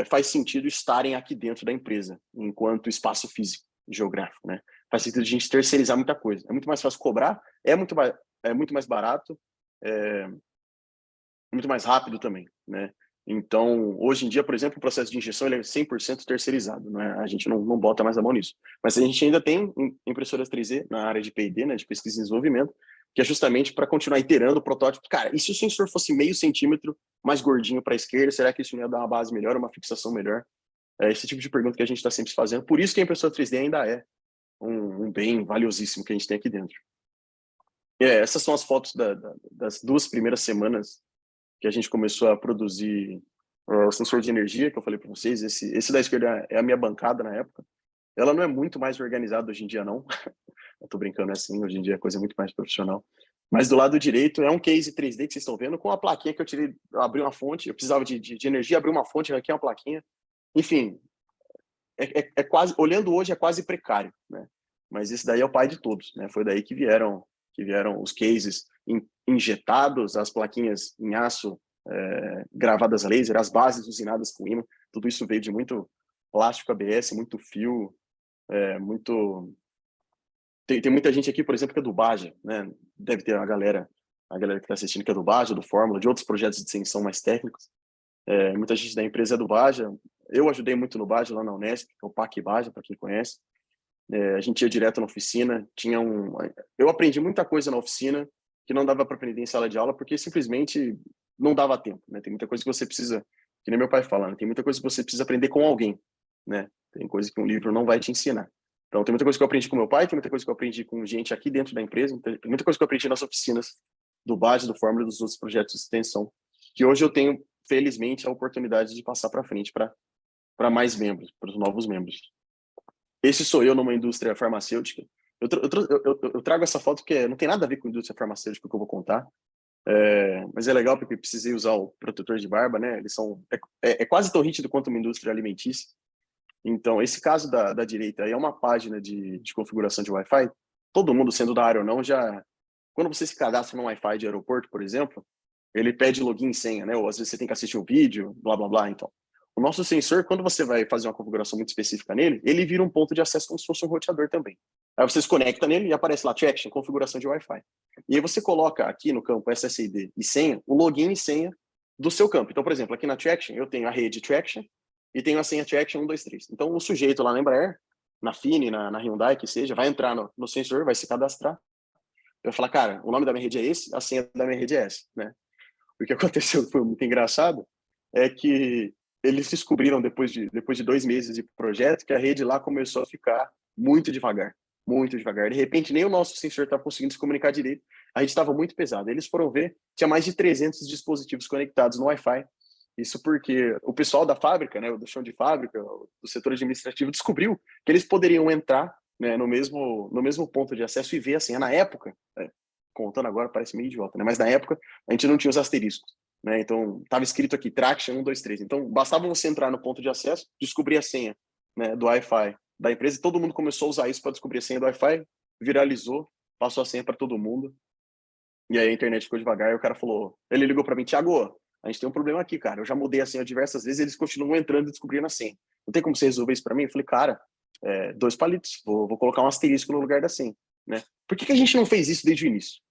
faz sentido estarem aqui dentro da empresa, enquanto espaço físico, geográfico, né? Faz sentido a gente terceirizar muita coisa. É muito mais fácil cobrar, é muito mais barato, é muito mais rápido também, né? Então, hoje em dia, por exemplo, o processo de injeção ele é 100% terceirizado, né? A gente não bota mais a mão nisso. Mas a gente ainda tem impressoras 3D na área de P&D, né, de pesquisa e desenvolvimento, que é justamente para continuar iterando o protótipo. Cara, e se o sensor fosse meio centímetro mais gordinho para a esquerda, será que isso não ia dar uma base melhor, uma fixação melhor? É esse tipo de pergunta que a gente está sempre fazendo. Por isso que a impressora 3D ainda é um bem valiosíssimo que a gente tem aqui dentro. Essas são as fotos das 2 primeiras semanas que a gente começou a produzir o sensor de energia, que eu falei para vocês. Esse da esquerda é a minha bancada na época. Ela não é muito mais organizada hoje em dia, não. Eu tô brincando assim, hoje em dia é coisa muito mais profissional. Mas do lado direito é um case 3D que vocês estão vendo, com a plaquinha que eu tirei, eu abri uma fonte, eu precisava de energia, abri uma fonte, aqui é uma plaquinha. Enfim, quase, olhando hoje, é quase precário, né? Mas esse daí é o pai de todos, né? Foi daí que vieram os cases injetados, as plaquinhas em aço gravadas a laser, as bases usinadas com ímã, tudo isso veio de muito plástico ABS, muito fio, muito... Tem muita gente aqui, por exemplo, que é do Baja, né? Deve ter a galera que está assistindo que é do Baja, do Fórmula, de outros projetos de extensão mais técnicos. Muita gente da empresa é do Baja. Eu ajudei muito no Baja, lá na Unesp, que é o PAC Baja, para quem conhece. A gente ia direto na oficina. Eu aprendi muita coisa na oficina que não dava para aprender em sala de aula, porque simplesmente não dava tempo, né? Tem muita coisa que você precisa, que nem meu pai fala, né? Tem muita coisa que você precisa aprender com alguém, né? Tem coisa que um livro não vai te ensinar. Então, tem muita coisa que eu aprendi com meu pai, tem muita coisa que eu aprendi com gente aqui dentro da empresa, tem muita coisa que eu aprendi nas oficinas do Baja, do Fórmula e dos outros projetos de extensão, que hoje eu tenho, felizmente, a oportunidade de passar para frente para mais membros, para os novos membros. Esse sou eu numa indústria farmacêutica. Eu trago essa foto porque não tem nada a ver com indústria farmacêutica que eu vou contar, mas é legal porque precisei usar o protetor de barba, né? Eles são quase tão rígido quanto uma indústria alimentícia. Então, esse caso da direita aí é uma página de configuração de Wi-Fi. Todo mundo, sendo da área ou não, já... Quando você se cadastra no Wi-Fi de aeroporto, por exemplo, ele pede login e senha, né? Ou às vezes você tem que assistir um vídeo, blá, blá, blá. Então, o nosso sensor, quando você vai fazer uma configuração muito específica nele, ele vira um ponto de acesso como se fosse um roteador também. Aí você se conecta nele e aparece lá, Traction, configuração de Wi-Fi. E aí você coloca aqui no campo SSID e senha, o login e senha do seu campo. Então, por exemplo, aqui na Traction, eu tenho a rede Traction e tenho a senha Traction 123. Então, o sujeito lá na Embraer, na Fini, na Hyundai, que seja, vai entrar no sensor, vai se cadastrar. Eu vou falar, cara, o nome da minha rede é esse, a senha da minha rede é essa, né? O que aconteceu que foi muito engraçado é que eles descobriram, depois de 2 meses de projeto, que a rede lá começou a ficar muito devagar, muito devagar. De repente, nem o nosso sensor estava conseguindo se comunicar direito. A rede estava muito pesada. Eles foram ver, tinha mais de 300 dispositivos conectados no Wi-Fi. Isso porque o pessoal da fábrica, né, do chão de fábrica, do setor administrativo, descobriu que eles poderiam entrar, né, no mesmo ponto de acesso e ver a senha. Na época, contando agora parece meio idiota, né? Mas na época a gente não tinha os asteriscos, né? Então estava escrito aqui Traction 123. Então bastava você entrar no ponto de acesso, descobrir a senha, né, do Wi-Fi da empresa, e todo mundo começou a usar isso para descobrir a senha do Wi-Fi, viralizou, passou a senha para todo mundo. E aí a internet ficou devagar e o cara falou, ele ligou para mim, Thiago, a gente tem um problema aqui, cara. Eu já mudei a senha diversas vezes, eles continuam entrando e descobrindo a senha. Não tem como você resolver isso para mim? Eu falei, cara, 2 palitos, vou colocar um asterisco no lugar da senha, né? Por que a gente não fez isso desde o início?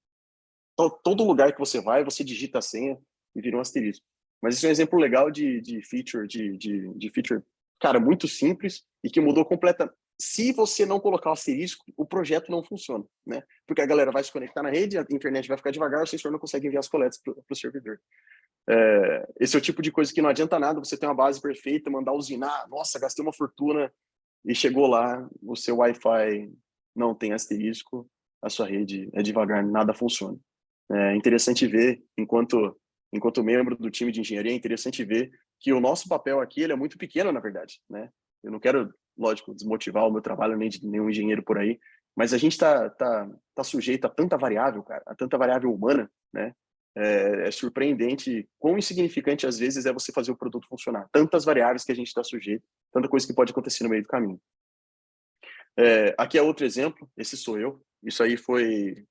Todo lugar que você vai, você digita a senha e vira um asterisco. Mas isso é um exemplo legal de feature, de feature, cara, muito simples e que mudou completamente. Se você não colocar o asterisco, o projeto não funciona, né? Porque a galera vai se conectar na rede, a internet vai ficar devagar, o sensor não consegue enviar as coletas para o servidor. Esse é o tipo de coisa que não adianta nada você ter uma base perfeita, mandar usinar, nossa, gastei uma fortuna e chegou lá, o seu Wi-Fi não tem asterisco, a sua rede é devagar, nada funciona. É interessante ver, enquanto membro do time de engenharia, é interessante ver que o nosso papel aqui ele é muito pequeno, na verdade, né? Eu não quero, lógico, desmotivar o meu trabalho nem de nenhum engenheiro por aí, mas a gente tá sujeito a tanta variável, cara, a tanta variável humana, né? É surpreendente quão insignificante às vezes é você fazer o produto funcionar. Tantas variáveis que a gente está sujeito, tanta coisa que pode acontecer no meio do caminho. Aqui é outro exemplo, esse sou eu. Isso aí foi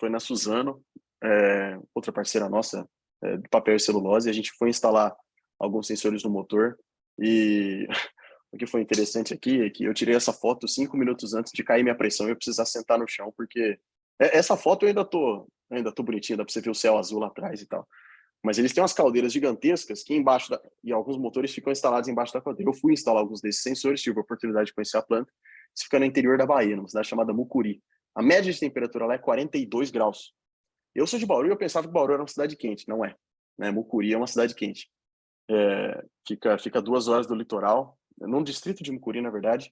na Suzano, outra parceira nossa, de papel e celulose. A gente foi instalar alguns sensores no motor e o que foi interessante aqui é que eu tirei essa foto 5 minutos antes de cair minha pressão e eu precisar sentar no chão, porque essa foto eu ainda tô bonitinha, dá para você ver o céu azul lá atrás e tal. Mas eles têm umas caldeiras gigantescas que embaixo e alguns motores ficam instalados embaixo da caldeira. Eu fui instalar alguns desses sensores, tive a oportunidade de conhecer a planta. Isso fica no interior da Bahia, numa cidade chamada Mucuri. A média de temperatura lá é 42 graus. Eu sou de Bauru e eu pensava que Bauru era uma cidade quente. Não é, né? Mucuri é uma cidade quente. Fica 2 horas do litoral, num distrito de Mucuri, na verdade.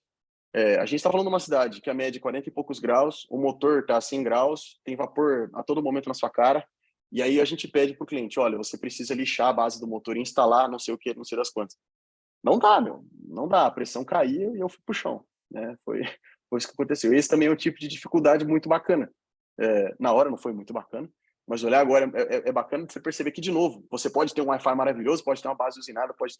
A gente está falando de uma cidade que a média é 40 e poucos graus, o motor está a 100 graus, tem vapor a todo momento na sua cara, e aí a gente pede para o cliente, olha, você precisa lixar a base do motor e instalar não sei o que, não sei das quantas. Não dá, meu, não dá, a pressão caía e eu fui pro chão, né? Foi isso que aconteceu. Esse também é um tipo de dificuldade muito bacana. Na hora não foi muito bacana, mas olhar agora é bacana você perceber que, de novo, você pode ter um Wi-Fi maravilhoso, pode ter uma base usinada, pode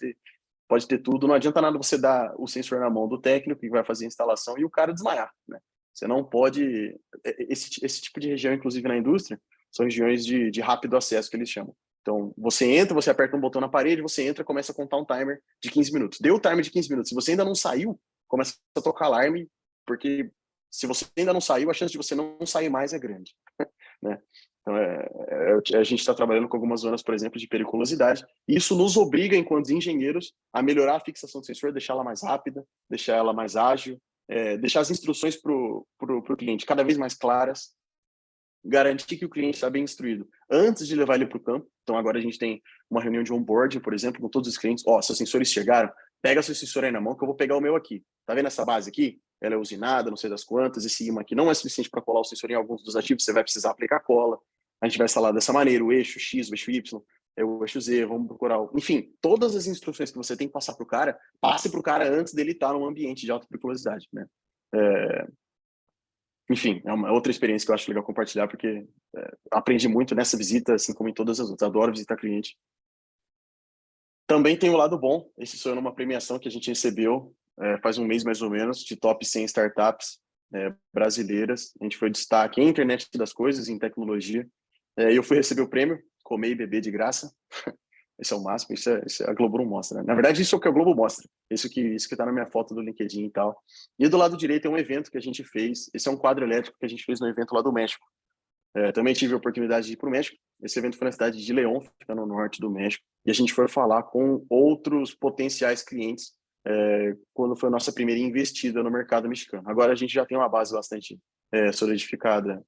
ter tudo. Não adianta nada você dar o sensor na mão do técnico que vai fazer a instalação e o cara desmaiar, né? Você não pode... Esse tipo de região, inclusive na indústria, são regiões de rápido acesso, que eles chamam. Então, você entra, você aperta um botão na parede, você entra, começa a contar um timer de 15 minutos. Deu o timer de 15 minutos. Se você ainda não saiu, começa a tocar alarme, porque se você ainda não saiu, a chance de você não sair mais é grande, né? Então, a gente está trabalhando com algumas zonas, por exemplo, de periculosidade. E isso nos obriga, enquanto engenheiros, a melhorar a fixação do sensor, deixar ela mais rápida, deixar ela mais ágil, deixar as instruções para o cliente cada vez mais claras, garantir que o cliente está bem instruído antes de levar ele para o campo. Então, agora a gente tem uma reunião de onboarding, por exemplo, com todos os clientes. Seus sensores chegaram, pega seu sensor aí na mão que eu vou pegar o meu aqui. Tá vendo essa base aqui? Ela é usinada, não sei das quantas. Esse imã aqui não é suficiente para colar o sensor em alguns dos ativos, você vai precisar aplicar cola. A gente vai instalar dessa maneira, o eixo X, o eixo Y, o eixo Z, vamos procurar. Enfim, todas as instruções que você tem que passar para o cara, passe para o cara antes dele estar num ambiente de alta periculosidade, né? Enfim, é uma outra experiência que eu acho legal compartilhar, porque aprendi muito nessa visita, assim como em todas as outras. Adoro visitar cliente. Também tem o lado bom. Esse foi numa premiação que a gente recebeu faz um mês mais ou menos, de top 100 startups brasileiras. A gente foi destaque em internet das coisas, em tecnologia. E eu fui receber o prêmio, comer e beber de graça. Esse é o máximo, isso a Globo não mostra, né? Na verdade, isso é o que a Globo mostra. Isso que tá na minha foto do LinkedIn e tal. E do lado direito é um evento que a gente fez. Esse é um quadro elétrico que a gente fez no evento lá do México. Também tive a oportunidade de ir para o México. Esse evento foi na cidade de León, fica no norte do México. e a gente foi falar com outros potenciais clientes quando foi a nossa primeira investida no mercado mexicano. Agora a gente já tem uma base bastante solidificada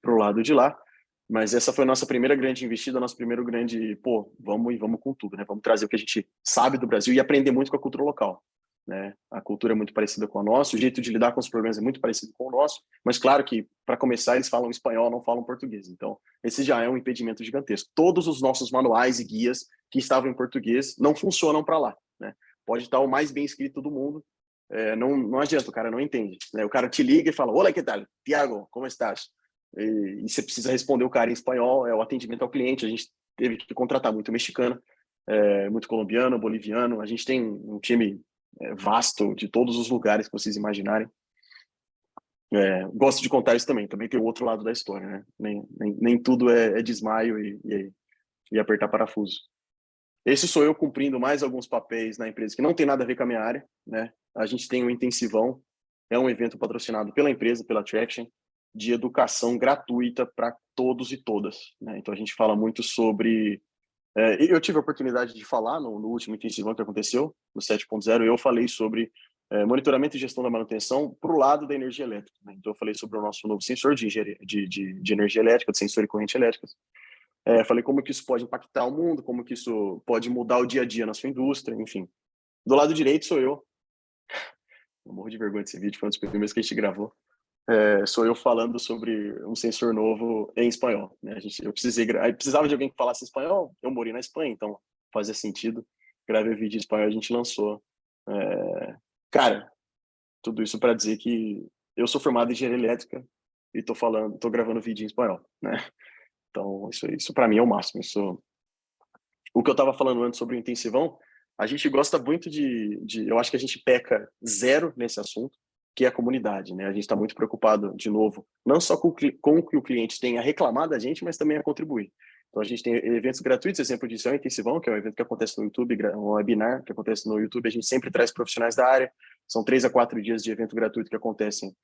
para o lado de lá, mas essa foi a nossa primeira grande investida, nosso primeiro grande, vamos com tudo, né? Vamos trazer o que a gente sabe do Brasil e aprender muito com a cultura local, né? A cultura é muito parecida com a nossa, o jeito de lidar com os problemas é muito parecido com o nosso, mas claro que, para começar, eles falam espanhol, não falam português, então esse já é um impedimento gigantesco. Todos os nossos manuais e guias que estavam em português não funcionam para lá, né? Pode estar o mais bem escrito do mundo, não adianta, o cara não entende, né? O cara te liga e fala, olá, que tal? Tiago, como estás? E você precisa responder o cara em espanhol, é o atendimento ao cliente, a gente teve que contratar muito mexicano, muito colombiano, boliviano, a gente tem um time vasto de todos os lugares que vocês imaginarem. Gosto de contar isso também tem o outro lado da história, né? Nem tudo é desmaio e apertar parafuso. Esse sou eu cumprindo mais alguns papéis na empresa que não tem nada a ver com a minha área, né? A gente tem o Intensivão, é um evento patrocinado pela empresa, pela Traction, de educação gratuita para todos e todas, né? Então a gente fala muito sobre... eu tive a oportunidade de falar no último Intensivão que aconteceu, no 7.0, eu falei sobre monitoramento e gestão da manutenção para o lado da energia elétrica, né? Então eu falei sobre o nosso novo sensor de energia elétrica, de sensor e corrente elétrica. Falei como que isso pode impactar o mundo, como que isso pode mudar o dia a dia na sua indústria, enfim. Do lado direito sou eu morro de vergonha desse vídeo, foi um dos primeiros que a gente gravou. Sou eu falando sobre um sensor novo em espanhol, né? Eu precisava de alguém que falasse espanhol, eu morei na Espanha, então fazia sentido. Gravei o vídeo em espanhol, a gente lançou. Cara, tudo isso para dizer que eu sou formado em engenharia elétrica e tô gravando vídeo em espanhol, né? Então, isso para mim é o máximo. O que eu estava falando antes sobre o intensivão, a gente gosta muito eu acho que a gente peca zero nesse assunto, que é a comunidade, né? A gente está muito preocupado, de novo, não só com o que o cliente tem a reclamar da gente, mas também a contribuir. Então, a gente tem eventos gratuitos, exemplo disso é o Intensivão, que é um evento que acontece no YouTube, um webinar que acontece no YouTube, a gente sempre traz profissionais da área, são 3 a 4 dias de evento gratuito que acontecem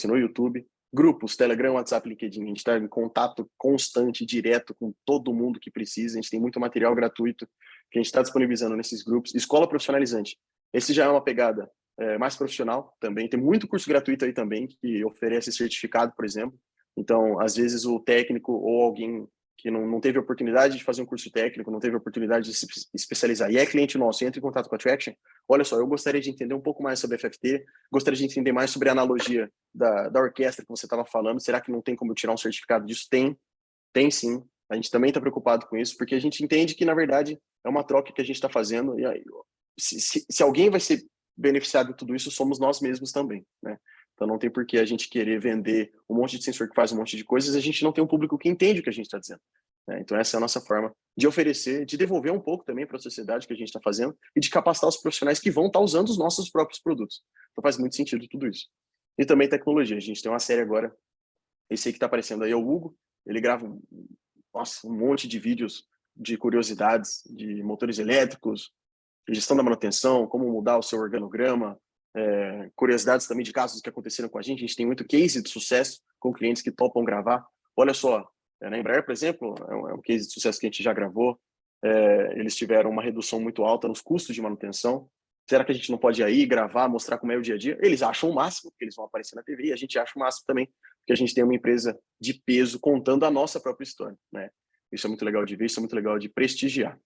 no YouTube. Grupos, Telegram, WhatsApp, LinkedIn, a gente está em contato constante, direto com todo mundo que precisa, a gente tem muito material gratuito que a gente está disponibilizando nesses grupos. Escola profissionalizante, esse já é uma pegada mais profissional também, tem muito curso gratuito aí também que oferece certificado, por exemplo. Então, às vezes o técnico ou alguém que não teve oportunidade de fazer um curso técnico, não teve oportunidade de se especializar e é cliente nosso, entra em contato com a Traction, olha só, eu gostaria de entender um pouco mais sobre FFT, gostaria de entender mais sobre a analogia da orquestra que você estava falando, será que não tem como eu tirar um certificado disso? Tem sim, a gente também está preocupado com isso, porque a gente entende que, na verdade, é uma troca que a gente está fazendo, e aí, se alguém vai ser beneficiado de tudo isso, somos nós mesmos também, né? Então não tem por que a gente querer vender um monte de sensor que faz um monte de coisas, a gente não tem um público que entende o que a gente está dizendo, né? Então essa é a nossa forma de oferecer, de devolver um pouco também para a sociedade que a gente está fazendo e de capacitar os profissionais que vão estar usando os nossos próprios produtos. Então faz muito sentido tudo isso. E também tecnologia, a gente tem uma série agora, esse aí que está aparecendo aí é o Hugo, ele grava um monte de vídeos de curiosidades de motores elétricos, gestão da manutenção, como mudar o seu organograma, curiosidades também de casos que aconteceram com a gente tem muito case de sucesso com clientes que topam gravar. Olha só, na Embraer, por exemplo, é um case de sucesso que a gente já gravou, eles tiveram uma redução muito alta nos custos de manutenção. Será que a gente não pode ir aí gravar, mostrar como é o dia a dia? Eles acham o máximo, porque eles vão aparecer na TV, e a gente acha o máximo também, porque a gente tem uma empresa de peso contando a nossa própria história, né? Isso é muito legal de ver, isso é muito legal de prestigiar.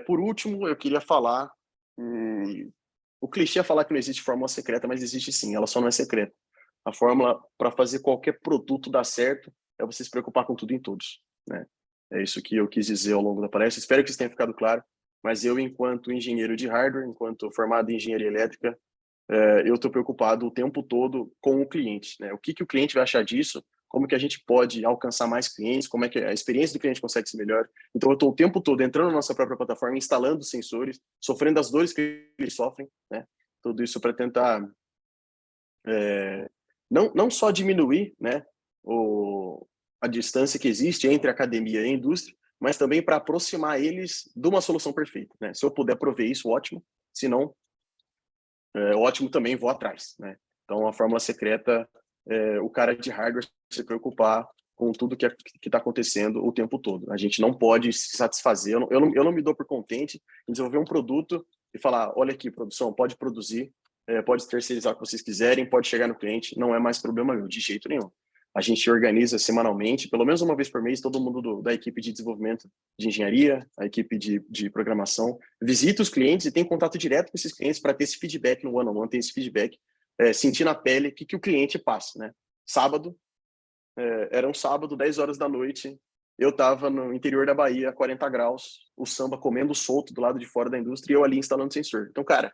Por último, eu queria falar... o clichê é falar que não existe fórmula secreta, mas existe sim, ela só não é secreta. A fórmula para fazer qualquer produto dar certo é você se preocupar com tudo em todos, né? É isso que eu quis dizer ao longo da palestra. Espero que isso tenha ficado claro, mas eu, enquanto engenheiro de hardware, enquanto formado em engenharia elétrica, eu estou preocupado o tempo todo com o cliente, né? O que o cliente vai achar disso? Como que a gente pode alcançar mais clientes? Como é que a experiência do cliente consegue ser melhor? Então, eu estou o tempo todo entrando na nossa própria plataforma, instalando sensores, sofrendo as dores que eles sofrem, né? Tudo isso para tentar não só diminuir, né, a distância que existe entre a academia e a indústria, mas também para aproximar eles de uma solução perfeita, né? Se eu puder prover isso, ótimo. Se não, ótimo também, vou atrás, né? Então, a fórmula secreta o cara de hardware se preocupar com tudo que está acontecendo o tempo todo. A gente não pode se satisfazer. Eu não me dou por contente em desenvolver um produto e falar, olha aqui, produção, pode produzir, pode terceirizar o que vocês quiserem, pode chegar no cliente, não é mais problema meu, de jeito nenhum. A gente organiza semanalmente, pelo menos uma vez por mês, todo mundo da equipe de desenvolvimento de engenharia, a equipe de programação, visita os clientes e tem contato direto com esses clientes para ter esse feedback no one-on-one, ter esse feedback, sentir na pele o que o cliente passa, né? Sábado, era um sábado, 10 horas da noite, eu estava no interior da Bahia, a 40 graus, o samba comendo solto do lado de fora da indústria e eu ali instalando sensor. Então, cara,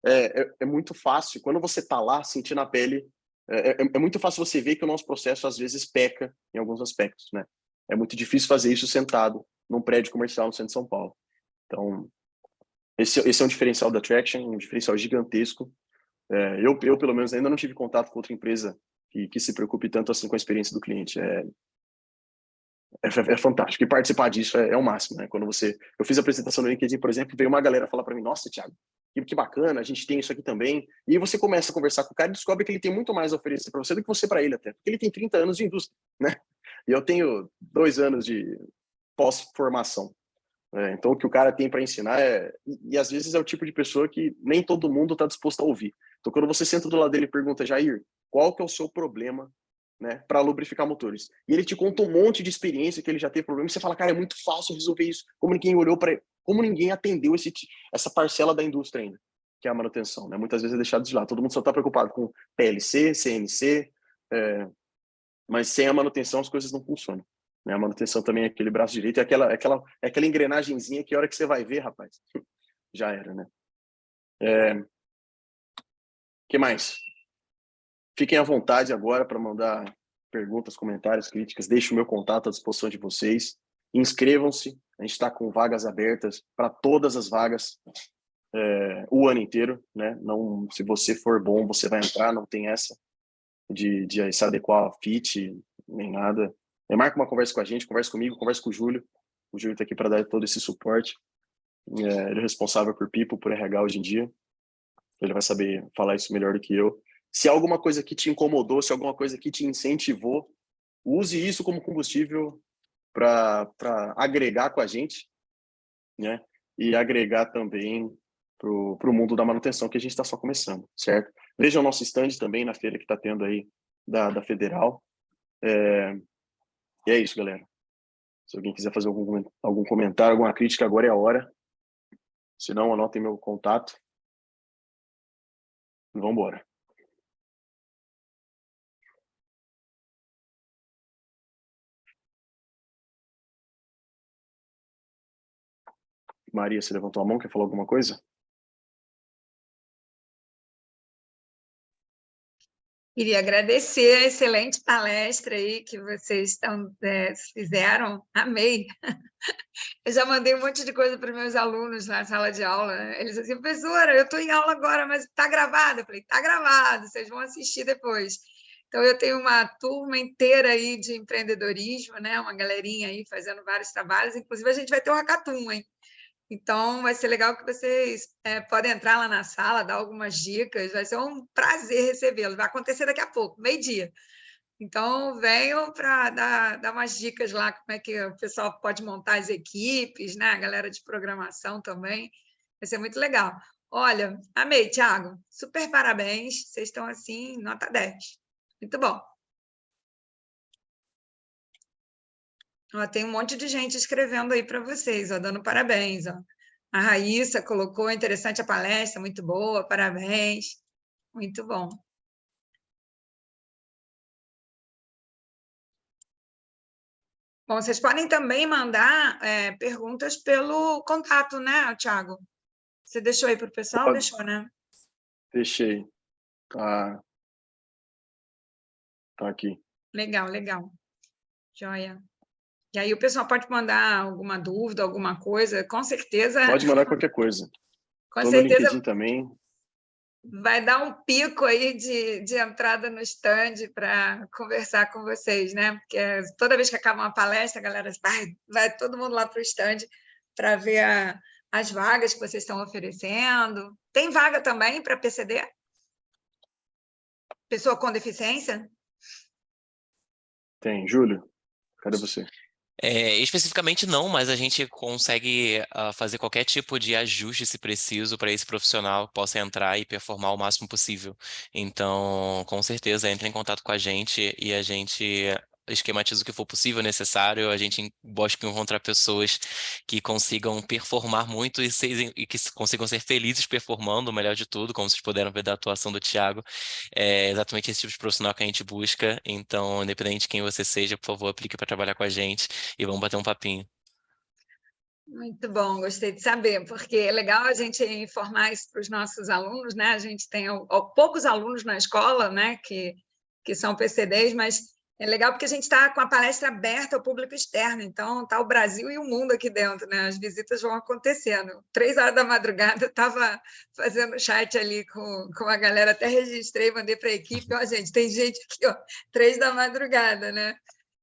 é muito fácil, quando você está lá, sentir na pele, é muito fácil você ver que o nosso processo, às vezes, peca em alguns aspectos, né? É muito difícil fazer isso sentado num prédio comercial no centro de São Paulo. Então, esse é um diferencial da Traction, um diferencial gigantesco. Eu, pelo menos, ainda não tive contato com outra empresa que se preocupe tanto assim com a experiência do cliente. É fantástico. E participar disso é o máximo, né? Quando eu fiz a apresentação no LinkedIn, por exemplo, veio uma galera falar para mim, nossa, Thiago, que bacana, a gente tem isso aqui também. E aí você começa a conversar com o cara e descobre que ele tem muito mais a oferecer para você do que você para ele até. Porque ele tem 30 anos de indústria, né? E eu tenho 2 anos de pós-formação. Então, o que o cara tem para ensinar e às vezes é o tipo de pessoa que nem todo mundo está disposto a ouvir. Então, quando você senta do lado dele e pergunta, Jair, qual que é o seu problema, né, para lubrificar motores? E ele te conta um monte de experiência que ele já teve problema, e você fala, cara, é muito fácil resolver isso. Como ninguém atendeu essa parcela da indústria ainda, que é a manutenção, né? Muitas vezes é deixado de lado. Todo mundo só está preocupado com PLC, CNC, mas sem a manutenção as coisas não funcionam. A manutenção também é aquele braço direito, é aquela engrenagenzinha que a hora que você vai ver, rapaz, já era, né? Que mais? Fiquem à vontade agora para mandar perguntas, comentários, críticas. Deixo o meu contato à disposição de vocês. Inscrevam-se. A gente está com vagas abertas para todas as vagas o ano inteiro, né? Não, se você for bom, você vai entrar. Não tem essa de se adequar a fit nem nada. Marca uma conversa com a gente, conversa comigo, conversa com o Júlio. O Júlio está aqui para dar todo esse suporte. Ele é responsável por People, por RH hoje em dia. Ele vai saber falar isso melhor do que eu. Se há alguma coisa que te incomodou, se há alguma coisa que te incentivou, use isso como combustível para agregar com a gente, né? E agregar também para o mundo da manutenção, que a gente está só começando, certo? Veja o nosso stand também na feira que está tendo aí da Federal. E é isso, galera. Se alguém quiser fazer algum comentário, alguma crítica, agora é a hora. Se não, anotem meu contato. Vamos embora. Maria, você levantou a mão, quer falar alguma coisa? Queria agradecer a excelente palestra aí que vocês fizeram. Amei. Eu já mandei um monte de coisa para os meus alunos na sala de aula. Eles assim, professora, eu estou em aula agora, mas está gravado? Eu falei, está gravado, vocês vão assistir depois. Então, eu tenho uma turma inteira aí de empreendedorismo, né? Uma galerinha aí fazendo vários trabalhos. Inclusive, a gente vai ter um hackathon, hein? Então, vai ser legal que vocês podem entrar lá na sala, dar algumas dicas. Vai ser um prazer recebê-los. Vai acontecer daqui a pouco, meio-dia. Então, venham para dar umas dicas lá, como é que o pessoal pode montar as equipes, né? A galera de programação também. Vai ser muito legal. Olha, amei, Thiago. Super parabéns. Vocês estão assim, nota 10. Muito bom. Ó, tem um monte de gente escrevendo aí para vocês, ó, dando parabéns. Ó. A Raíssa colocou, interessante a palestra, muito boa, parabéns. Muito bom. Bom, vocês podem também mandar perguntas pelo contato, né, Thiago? Você deixou aí para o pessoal? Pode. Deixou, né? Deixei. Tá aqui. Legal, legal. Joia. E aí o pessoal pode mandar alguma dúvida, alguma coisa, com certeza. Pode mandar qualquer coisa. Com Estou no certeza LinkedIn também. vai dar um pico aí de entrada no stand para conversar com vocês, né? Porque toda vez que acaba uma palestra, a galera vai todo mundo lá para o stand para ver as vagas que vocês estão oferecendo. Tem vaga também para PCD? Pessoa com deficiência? Tem. Júlio, Cadê você? Especificamente não, mas a gente consegue fazer qualquer tipo de ajuste, se preciso, para esse profissional possa entrar e performar o máximo possível. Então, com certeza, entre em contato com a gente e a gente esquematiza o que for possível, necessário. A gente busca encontrar pessoas que consigam performar muito e que consigam ser felizes performando, o melhor de tudo, como vocês puderam ver da atuação do Thiago. É exatamente esse tipo de profissional que a gente busca. Então, independente de quem você seja, por favor, aplique para trabalhar com a gente e vamos bater um papinho. Muito bom, gostei de saber, porque é legal a gente informar isso para os nossos alunos, né? A gente tem poucos alunos na escola, né, que são PCDs, mas é legal porque a gente está com a palestra aberta ao público externo, então está o Brasil e o mundo aqui dentro, né? As visitas vão acontecendo. 3 horas da madrugada, eu estava fazendo chat ali com a galera, até registrei, mandei para a equipe, ó, gente, tem gente aqui, ó, 3 da madrugada, né?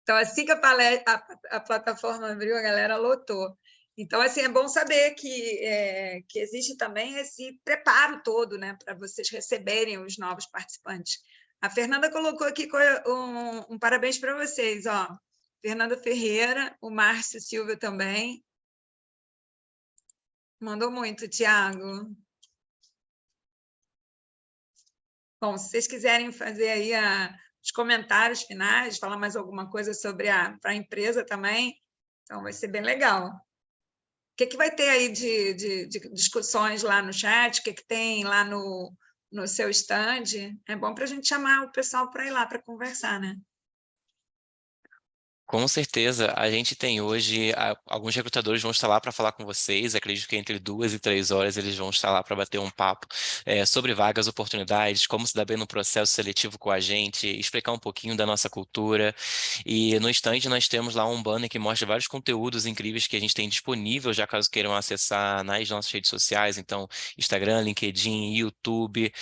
Então, assim que a plataforma abriu, a galera lotou. Então, assim, é bom saber que existe também esse preparo todo, né, para vocês receberem os novos participantes. A Fernanda colocou aqui um parabéns para vocês, ó. Fernanda Ferreira, o Márcio Silva também. Mandou muito, Tiago. Bom, se vocês quiserem fazer aí os comentários finais, falar mais alguma coisa sobre para a empresa também, então vai ser bem legal. O que vai ter aí de discussões lá no chat? O que tem lá no seu stand? É bom para a gente chamar o pessoal para ir lá para conversar, né? Com certeza, a gente tem hoje, alguns recrutadores vão estar lá para falar com vocês, acredito que entre 2 e 3 horas eles vão estar lá para bater um papo sobre vagas, oportunidades, como se dar bem no processo seletivo com a gente, explicar um pouquinho da nossa cultura. E no stand nós temos lá um banner que mostra vários conteúdos incríveis que a gente tem disponível, já caso queiram acessar nas nossas redes sociais, então Instagram, LinkedIn, YouTube,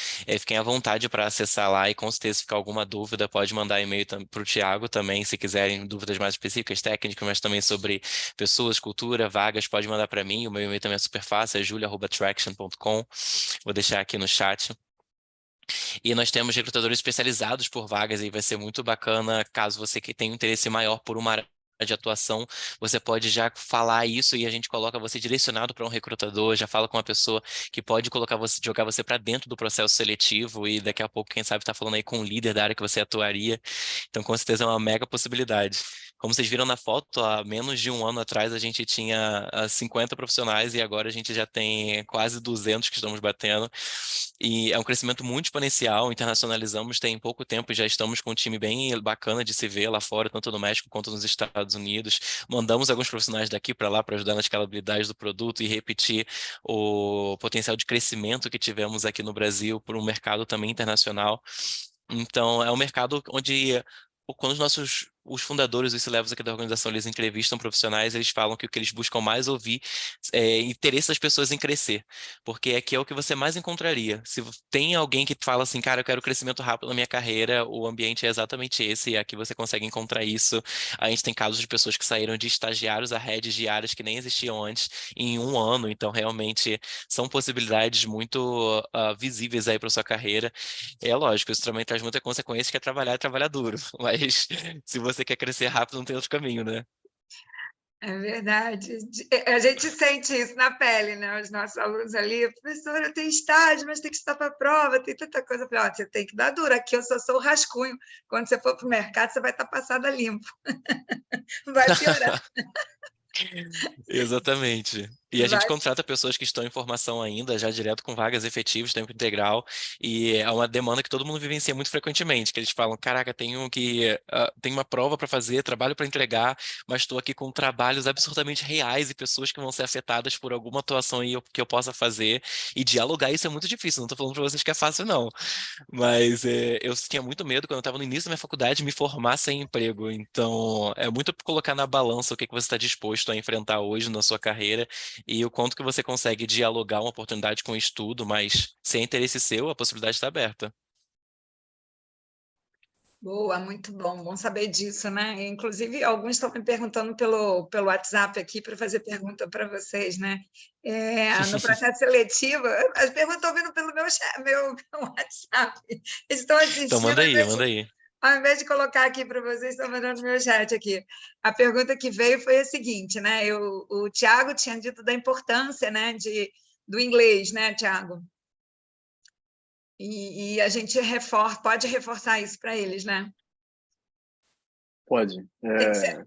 fiquem à vontade para acessar lá e com certeza se ficar alguma dúvida pode mandar e-mail para o Thiago também, se quiserem dúvidas mais específicas, técnicas, mas também sobre pessoas, cultura, vagas, pode mandar para mim. O meu e-mail também é super fácil, é julia@traction.com. Vou deixar aqui no chat. E nós temos recrutadores especializados por vagas e vai ser muito bacana caso você que tenha um interesse maior por uma área de atuação, você pode já falar isso e a gente coloca você direcionado para um recrutador, já fala com uma pessoa que pode jogar você para dentro do processo seletivo e daqui a pouco, quem sabe, está falando aí com o líder da área que você atuaria. Então, com certeza é uma mega possibilidade. Como vocês viram na foto, há menos de um ano atrás a gente tinha 50 profissionais e agora a gente já tem quase 200 que estamos batendo. E é um crescimento muito exponencial, internacionalizamos tem pouco tempo e já estamos com um time bem bacana de se ver lá fora, tanto no México quanto nos Estados Unidos. Mandamos alguns profissionais daqui para lá para ajudar na escalabilidade do produto e repetir o potencial de crescimento que tivemos aqui no Brasil por um mercado também internacional. Então, é um mercado onde quando os fundadores, os C-Levels aqui da organização, eles entrevistam profissionais, eles falam que o que eles buscam mais ouvir é interesse das pessoas em crescer, porque aqui é o que você mais encontraria. Se tem alguém que fala assim, cara, eu quero crescimento rápido na minha carreira, o ambiente é exatamente esse, e aqui você consegue encontrar isso. A gente tem casos de pessoas que saíram de estagiários a heads de áreas que nem existiam antes em um ano, então realmente são possibilidades muito visíveis aí para sua carreira. É lógico, isso também traz muita consequência, que é trabalhar duro, mas se você quer crescer rápido, não tem outro caminho, né? É verdade. A gente sente isso na pele, né? Os nossos alunos ali, professora, tem estágio, mas tem que estar para a prova, tem tanta coisa. Eu falei, ó, você tem que dar duro, aqui eu só sou o rascunho. Quando você for para o mercado, você vai estar passada limpo. Vai piorar. Exatamente. E a gente Vai. contrata pessoas que estão em formação ainda, já direto com vagas efetivas, tempo integral, e é uma demanda que todo mundo vivencia muito frequentemente, que eles falam, caraca, tenho uma prova para fazer, trabalho para entregar, mas estou aqui com trabalhos absurdamente reais e pessoas que vão ser afetadas por alguma atuação que eu possa fazer, e dialogar isso é muito difícil, não estou falando para vocês que é fácil, não. Mas eu tinha muito medo quando eu estava no início da minha faculdade me formar sem emprego. Então, é muito colocar na balança o que você está disposto a enfrentar hoje na sua carreira e o quanto que você consegue dialogar uma oportunidade com o estudo, mas sem interesse seu, a possibilidade está aberta. Boa, muito bom, bom saber disso, né? Inclusive, alguns estão me perguntando pelo WhatsApp aqui para fazer pergunta para vocês, né? No processo seletivo, as perguntas estão vindo pelo meu WhatsApp. Eles estão Então assistindo. manda aí, manda aí. Ao invés de colocar aqui para vocês, estou mandando no meu chat aqui. A pergunta que veio foi a seguinte, né? O Tiago tinha dito da importância, né, do inglês, né, Tiago? E a gente pode reforçar isso para eles, né? Pode.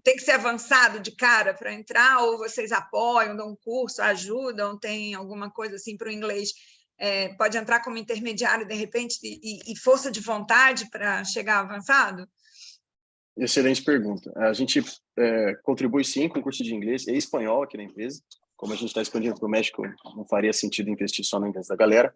Tem que ser avançado de cara para entrar, ou vocês apoiam, dão um curso, ajudam, tem alguma coisa assim para o inglês? Pode entrar como intermediário, de repente, e força de vontade para chegar avançado? Excelente pergunta. A gente contribui, sim, com o curso de inglês e espanhol aqui na empresa. Como a gente está expandindo para o México, não faria sentido investir só no inglês da galera.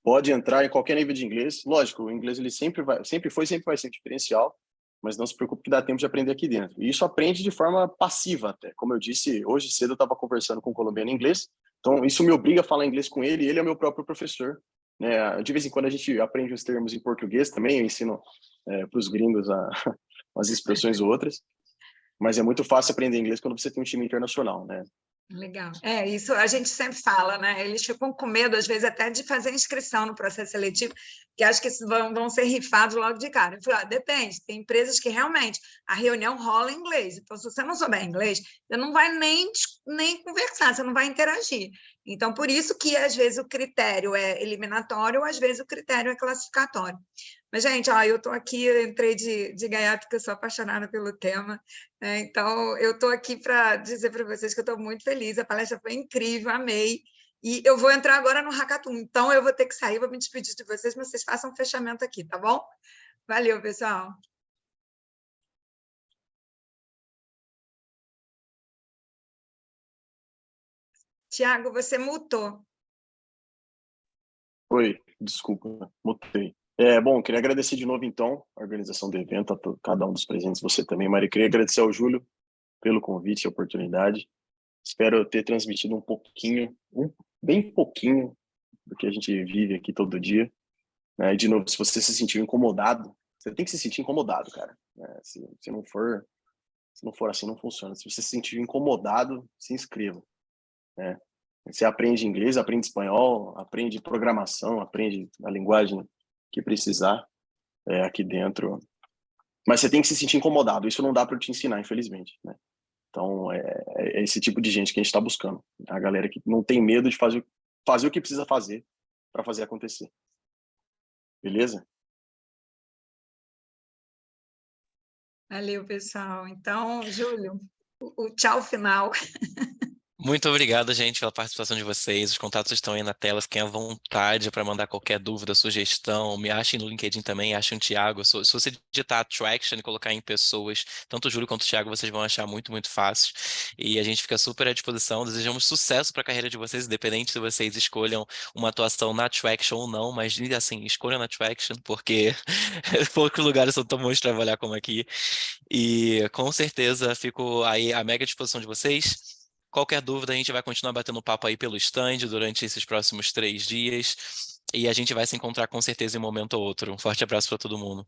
Pode entrar em qualquer nível de inglês. Lógico, o inglês ele sempre vai ser diferencial, mas não se preocupe que dá tempo de aprender aqui dentro. E isso aprende de forma passiva até. Como eu disse, hoje cedo eu estava conversando com um colombiano em inglês, então isso me obriga a falar inglês com ele, e ele é meu próprio professor. Né? De vez em quando a gente aprende os termos em português também, eu ensino para os gringos as expressões outras, mas é muito fácil aprender inglês quando você tem um time internacional, né? Legal. Isso a gente sempre fala, né? Eles ficam com medo, às vezes, até de fazer inscrição no processo seletivo, que acho que vão ser rifados logo de cara. Eu falei, depende, tem empresas que realmente a reunião rola em inglês, então se você não souber inglês, você não vai nem conversar, você não vai interagir. Então, por isso que, às vezes, o critério é eliminatório, ou às vezes o critério é classificatório. Mas, gente, eu estou aqui, eu entrei de gaiato, porque eu sou apaixonada pelo tema, né? Então, eu estou aqui para dizer para vocês que eu estou muito feliz, a palestra foi incrível, amei, e eu vou entrar agora no Hackathon, então eu vou ter que sair, vou me despedir de vocês, mas vocês façam um fechamento aqui, tá bom? Valeu, pessoal! Tiago, você mutou. Oi, desculpa, mutei. Bom, queria agradecer de novo, então, a organização do evento, a cada um dos presentes, você também, Mari. Queria agradecer ao Júlio pelo convite e a oportunidade. Espero ter transmitido um pouquinho, bem pouquinho, do que a gente vive aqui todo dia. Né? E, de novo, se você se sentiu incomodado, você tem que se sentir incomodado, cara. Se não for assim, não funciona. Se você se sentir incomodado, se inscreva. Né? Você aprende inglês, aprende espanhol, aprende programação, aprende a linguagem que precisar aqui dentro. Mas você tem que se sentir incomodado. Isso não dá para eu te ensinar, infelizmente. Né? Então, é esse tipo de gente que a gente está buscando. A galera que não tem medo de fazer o que precisa fazer para fazer acontecer. Beleza? Valeu, pessoal. Então, Júlio, o tchau final. Muito obrigado, gente, pela participação de vocês. Os contatos estão aí na tela. Fiquem à vontade para mandar qualquer dúvida, sugestão. Me achem no LinkedIn também, achem o Thiago. Se você digitar Traction e colocar em pessoas, tanto o Júlio quanto o Thiago, vocês vão achar muito, muito fácil. E a gente fica super à disposição. Desejamos sucesso para a carreira de vocês, independente se vocês escolham uma atuação na Traction ou não, mas assim, escolham na Traction, porque poucos lugares são tão bons de trabalhar como aqui. E com certeza fico aí à mega disposição de vocês. Qualquer dúvida, a gente vai continuar batendo papo aí pelo stand durante esses próximos 3 dias. E a gente vai se encontrar com certeza em um momento ou outro. Um forte abraço para todo mundo.